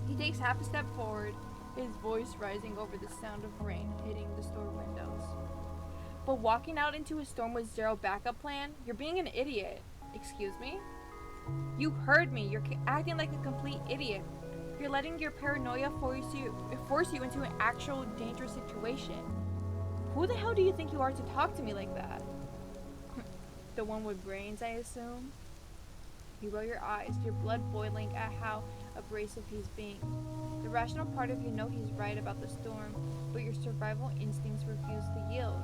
He takes half a step forward, his voice rising over the sound of rain hitting the store windows. But walking out into a storm with zero backup plan? You're being an idiot. Excuse me? You heard me. You're acting like a complete idiot. You're letting your paranoia force you into an actual dangerous situation. Who the hell do you think you are to talk to me like that? The one with brains, I assume? You roll your eyes, your blood boiling at how abrasive he's being. The rational part of you know he's right about the storm, but your survival instincts refuse to yield.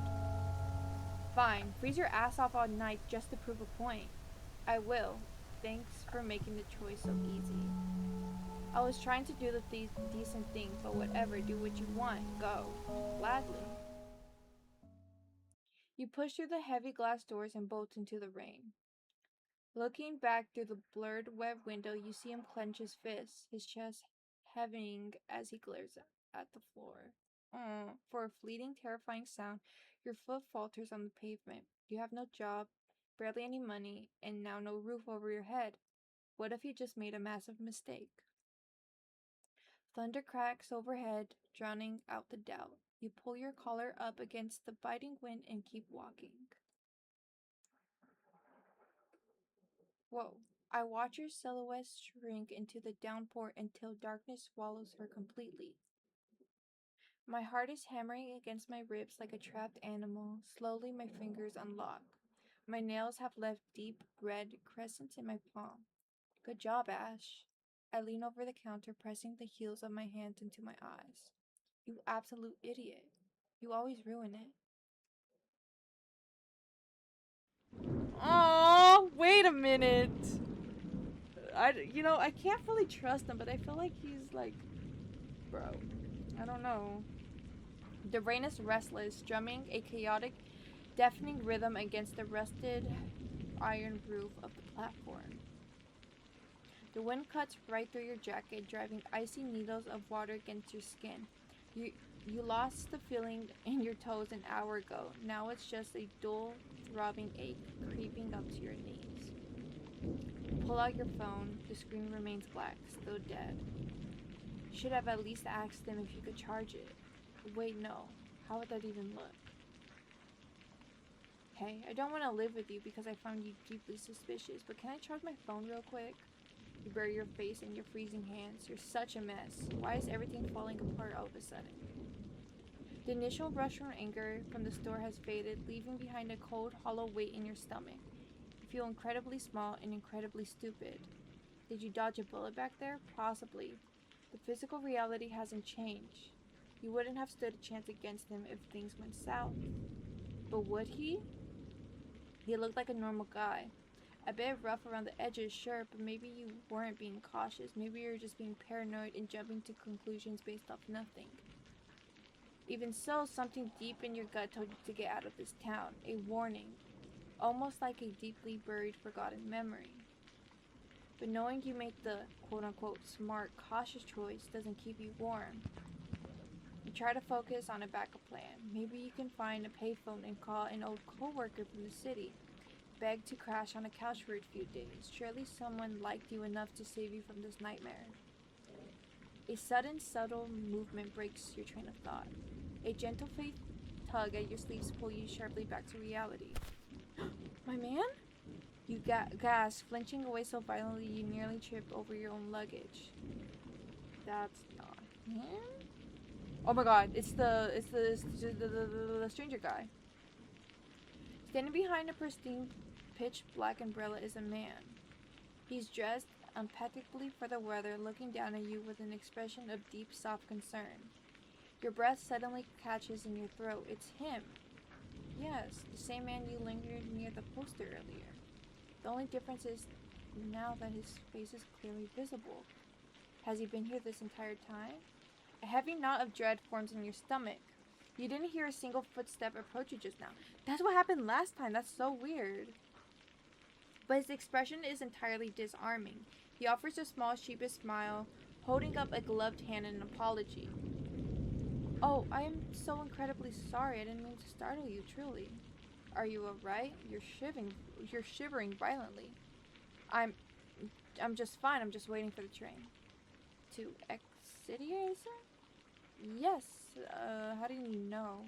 Fine, freeze your ass off all night just to prove a point. I will. Thanks for making the choice so easy. I was trying to do the decent thing, but whatever, do what you want. Go. Gladly. You push through the heavy glass doors and bolt into the rain. Looking back through the blurred web window, you see him clench his fists, his chest heaving as he glares at the floor. For a fleeting, terrifying sound, your foot falters on the pavement. You have no job, barely any money, and now no roof over your head. What if you just made a massive mistake? Thunder cracks overhead, drowning out the doubt. You pull your collar up against the biting wind and keep walking. Whoa. I watch your silhouette shrink into the downpour until darkness swallows her completely. My heart is hammering against my ribs like a trapped animal. Slowly, my fingers unlock. My nails have left deep red crescents in my palm. Good job, Ash. I lean over the counter, pressing the heels of my hands into my eyes. You absolute idiot. You always ruin it. Oh, wait a minute. I can't fully trust him, but I feel like he's like, bro, I don't know. The rain is restless, drumming a chaotic, deafening rhythm against the rusted iron roof of the platform. The wind cuts right through your jacket, driving icy needles of water against your skin. You lost the feeling in your toes an hour ago. Now it's just a dull, throbbing ache creeping up to your knees. Pull out your phone. The screen remains black, still dead. Should have at least asked them if you could charge it. Wait, no. How would that even look? Hey, I don't want to live with you because I found you deeply suspicious, but can I charge my phone real quick? You bury your face in your freezing hands. You're such a mess. Why is everything falling apart all of a sudden? The initial rush from anger from the store has faded, leaving behind a cold, hollow weight in your stomach. You feel incredibly small and incredibly stupid. Did you dodge a bullet back there? Possibly. The physical reality hasn't changed. You wouldn't have stood a chance against him if things went south. But would he? He looked like a normal guy. A bit rough around the edges, sure, but maybe you weren't being cautious. Maybe you were just being paranoid and jumping to conclusions based off nothing. Even so, something deep in your gut told you to get out of this town. A warning. Almost like a deeply buried, forgotten memory. But knowing you made the quote-unquote smart, cautious choice doesn't keep you warm. You try to focus on a backup plan. Maybe you can find a payphone and call an old co-worker from the city. Beg to crash on a couch for a few days. Surely someone liked you enough to save you from this nightmare. A sudden, subtle movement breaks your train of thought. A gentle faint tug at your sleeves pulls you sharply back to reality. My man? You gasp, flinching away so violently you nearly trip over your own luggage. That's not him? Oh my god, it's the stranger guy. Standing behind a pristine pitch black umbrella is a man. He's dressed empathically for the weather, looking down at you with an expression of deep, soft concern. Your breath suddenly catches in your throat. It's him. Yes, the same man you lingered near the poster earlier. The only difference is now that his face is clearly visible. Has he been here this entire time? A heavy knot of dread forms in your stomach. You didn't hear a single footstep approach you just now. That's what happened last time. That's so weird. But his expression is entirely disarming. He offers a small, sheepish smile, holding up a gloved hand in an apology. Oh, I am so incredibly sorry. I didn't mean to startle you, truly. Are you alright? You're shivering violently. I'm just fine. I'm just waiting for the train. To Exeter? Yes. How do you know?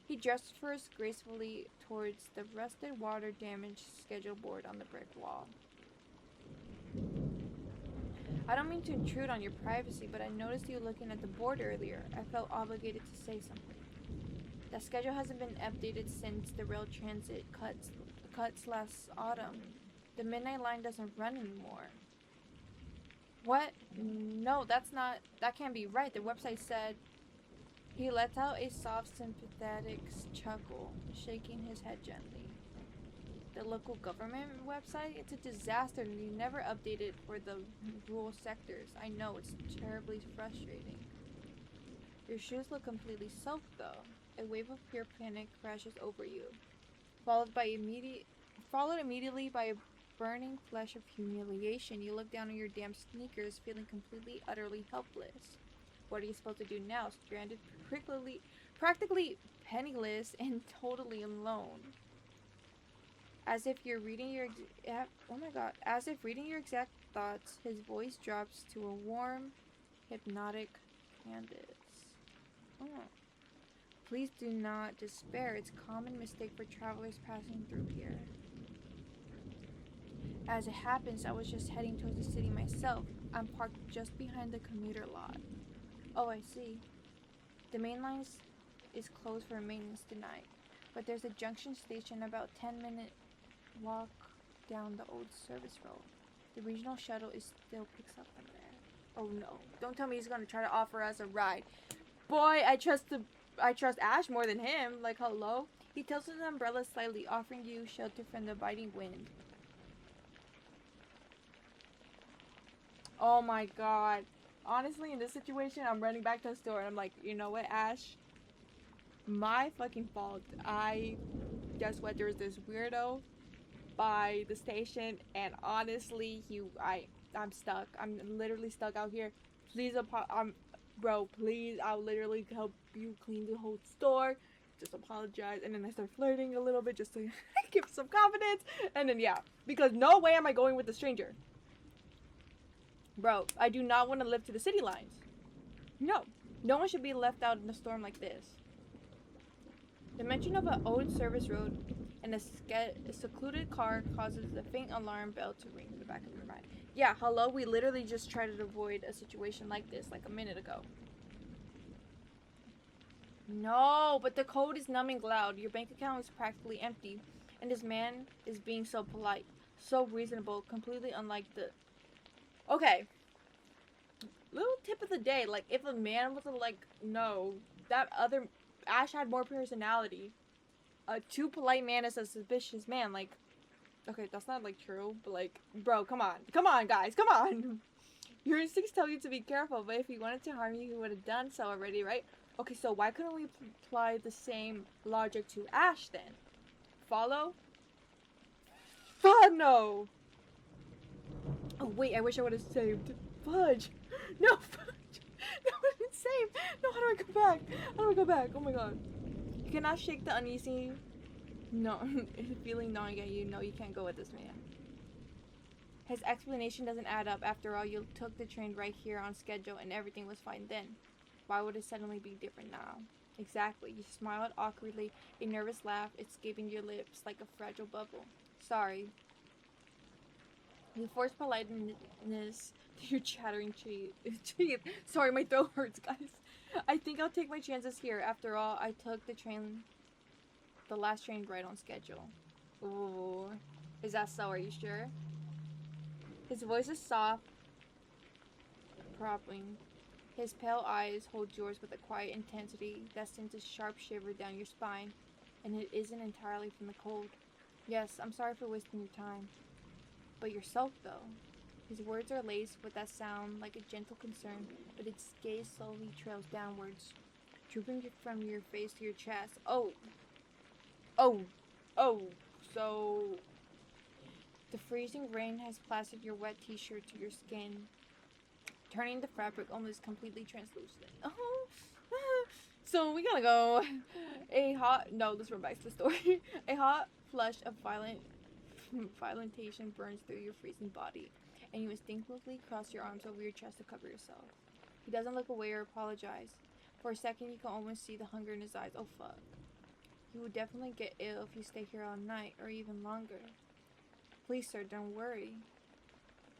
He gestures gracefully towards the rusted, water-damaged schedule board on the brick wall. I don't mean to intrude on your privacy, but I noticed you looking at the board earlier. I felt obligated to say something. The schedule hasn't been updated since the rail transit cuts last autumn. The midnight line doesn't run anymore. What? No, that can't be right. The website said... He lets out a soft, sympathetic chuckle, shaking his head gently. The local government website? It's a disaster and you never update it for the rural sectors. I know, it's terribly frustrating. Your shoes look completely soaked though. A wave of pure panic crashes over you, followed immediately by a burning flash of humiliation. You look down at your damn sneakers, feeling completely, utterly helpless. What are you supposed to do now? Stranded, practically penniless, and totally alone. As if reading your exact thoughts, his voice drops to a warm, hypnotic Candace. Oh. Please do not despair. It's a common mistake for travelers passing through here. As it happens, I was just heading towards the city myself. I'm parked just behind the commuter lot. Oh, I see. The main line is closed for maintenance tonight, but there's a junction station about 10-minute walk down the old service road. The regional shuttle still picks up from there. Oh no! Don't tell me he's gonna try to offer us a ride. Boy, I trust Ash more than him. Like, hello? He tilts his umbrella slightly, offering you shelter from the biting wind. Oh my god. Honestly, in this situation, I'm running back to the store and I'm like, you know what, Ash? My fucking fault. Guess what? There's this weirdo by the station, and honestly, I'm stuck. I'm literally stuck out here. Please, bro, please, I'll literally help you clean the whole store. Just apologize. And then I start flirting a little bit just to give some confidence. And then, yeah, because no way am I going with a stranger. Bro, I do not want to live to the city lines. No. No one should be left out in a storm like this. The mention of an old service road and a secluded car causes a faint alarm bell to ring in the back of your mind. Yeah, hello? We literally just tried to avoid a situation like this like a minute ago. No, but the code is numbing loud. Your bank account is practically empty. And this man is being so polite. So reasonable. Completely unlike the... Okay. Little tip of the day. Like, if a man was like, no, that other... Ash had more personality. A too polite man is a suspicious man. Like, okay, that's not, like, true. But, like, bro, come on. Come on, guys. Come on. Your instincts tell you to be careful. But if he wanted to harm you, he would have done so already, right? Okay, so why couldn't we apply the same logic to Ash then? Follow? No! Oh wait, I wish I would have saved. Fudge! No, fudge! No, I didn't save! No, how do I go back? How do I go back? Oh my god. You cannot shake the uneasy... No, feeling gnawing at you. No, you can't go with this man. His explanation doesn't add up. After all, you took the train right here on schedule and everything was fine then. Why would it suddenly be different now? Exactly. You smiled awkwardly, a nervous laugh escaping your lips like a fragile bubble. Sorry. You forced politeness to your chattering teeth. Sorry, my throat hurts, guys. I think I'll take my chances here. After all, I took the last train right on schedule. Ooh. Is that so? Are you sure? His voice is soft, propping. His pale eyes hold yours with a quiet intensity that sends a sharp shiver down your spine, and it isn't entirely from the cold. Yes, I'm sorry for wasting your time. But yourself, though. His words are laced with that sound like a gentle concern, but its gaze slowly trails downwards, drooping from your face to your chest. Oh, so... The freezing rain has plastered your wet t-shirt to your skin, turning the fabric almost completely translucent. So we gotta go. Let's run back to the story. A hot flush of violentation burns through your freezing body, and you instinctively cross your arms over your chest to cover yourself. He doesn't look away or apologize. For a second, you can almost see the hunger in his eyes. Oh fuck. You would definitely get ill if you stay here all night, or even longer. Please, sir, don't worry.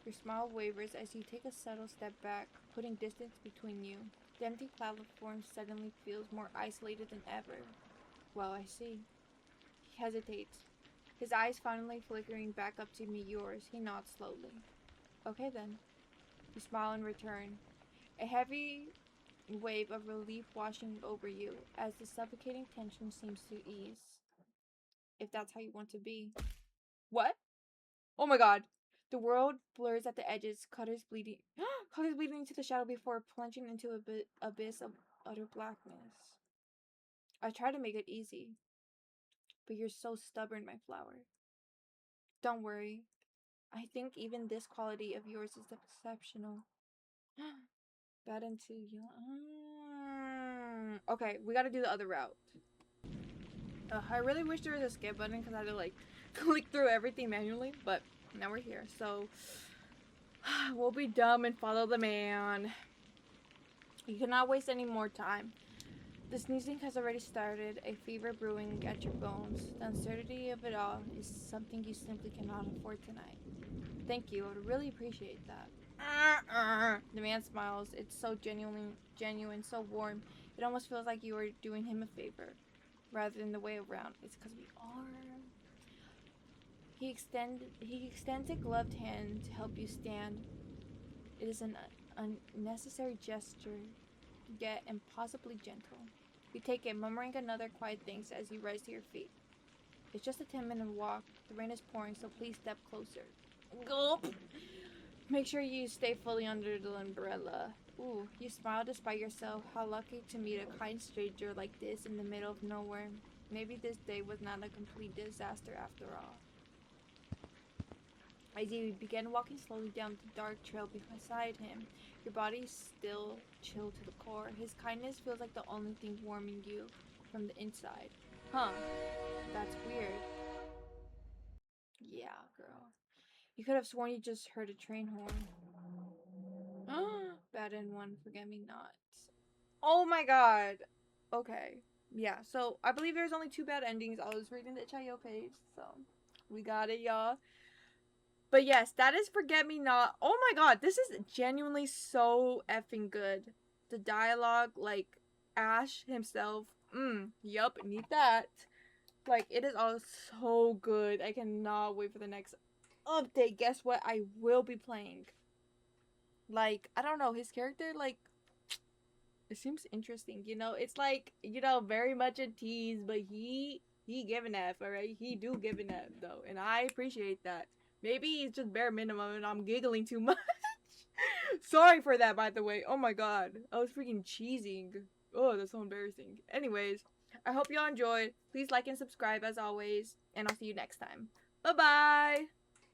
Your smile wavers as you take a subtle step back, putting distance between you. The empty platform suddenly feels more isolated than ever. Well, I see. He hesitates, his eyes finally flickering back up to meet yours. He nods slowly. Okay then. You smile in return. A heavy wave of relief washing over you as the suffocating tension seems to ease. If that's how you want to be. What? Oh my god. The world blurs at the edges, Cutter's bleeding into the shadow before plunging into an abyss of utter blackness. I try to make it easy, but you're so stubborn, my flower. Don't worry. I think even this quality of yours is exceptional. Bad into you. Okay, we gotta do the other route. I really wish there was a skip button because I had to like click through everything manually, but now we're here, so we'll be dumb and follow the man. You cannot waste any more time. The sneezing has already started, a fever brewing at your bones. The uncertainty of it all is something you simply cannot afford tonight. Thank you, I would really appreciate that. The man smiles. It's so genuine, so warm. It almost feels like you are doing him a favor, rather than the way around. It's because we are. He extends a gloved hand to help you stand. It is an unnecessary gesture, yet impossibly gentle. You take it, murmuring another quiet thanks as you rise to your feet. It's just a 10-minute walk. The rain is pouring, so please step closer. Gulp! Make sure you stay fully under the umbrella. Ooh, you smile despite yourself. How lucky to meet a kind stranger like this in the middle of nowhere. Maybe this day was not a complete disaster after all. As you begin walking slowly down the dark trail beside him, your body still chill to the core. His kindness feels like the only thing warming you from the inside. Huh. That's weird. Yeah, girl. You could have sworn you just heard a train horn. Bad in one, forget me nots. Oh my god. Okay. Yeah, so I believe there's only 2 bad endings. I was reading the Chayo page, so we got it, y'all. But yes, that is Forget Me Not. Oh my god, this is genuinely so effing good. The dialogue, like, Ash himself Yup, need that. Like, it is all so good. I cannot wait for the next update. Guess what? I will be playing. Like, I don't know, his character, like, it seems interesting, you know? It's like, you know, very much a tease, but he give an F, alright? He do give an F, though, and I appreciate that. Maybe he's just bare minimum and I'm giggling too much. Sorry for that, by the way. Oh my god. I was freaking cheesing. Oh, that's so embarrassing. Anyways, I hope y'all enjoyed. Please like and subscribe as always, and I'll see you next time. Bye-bye!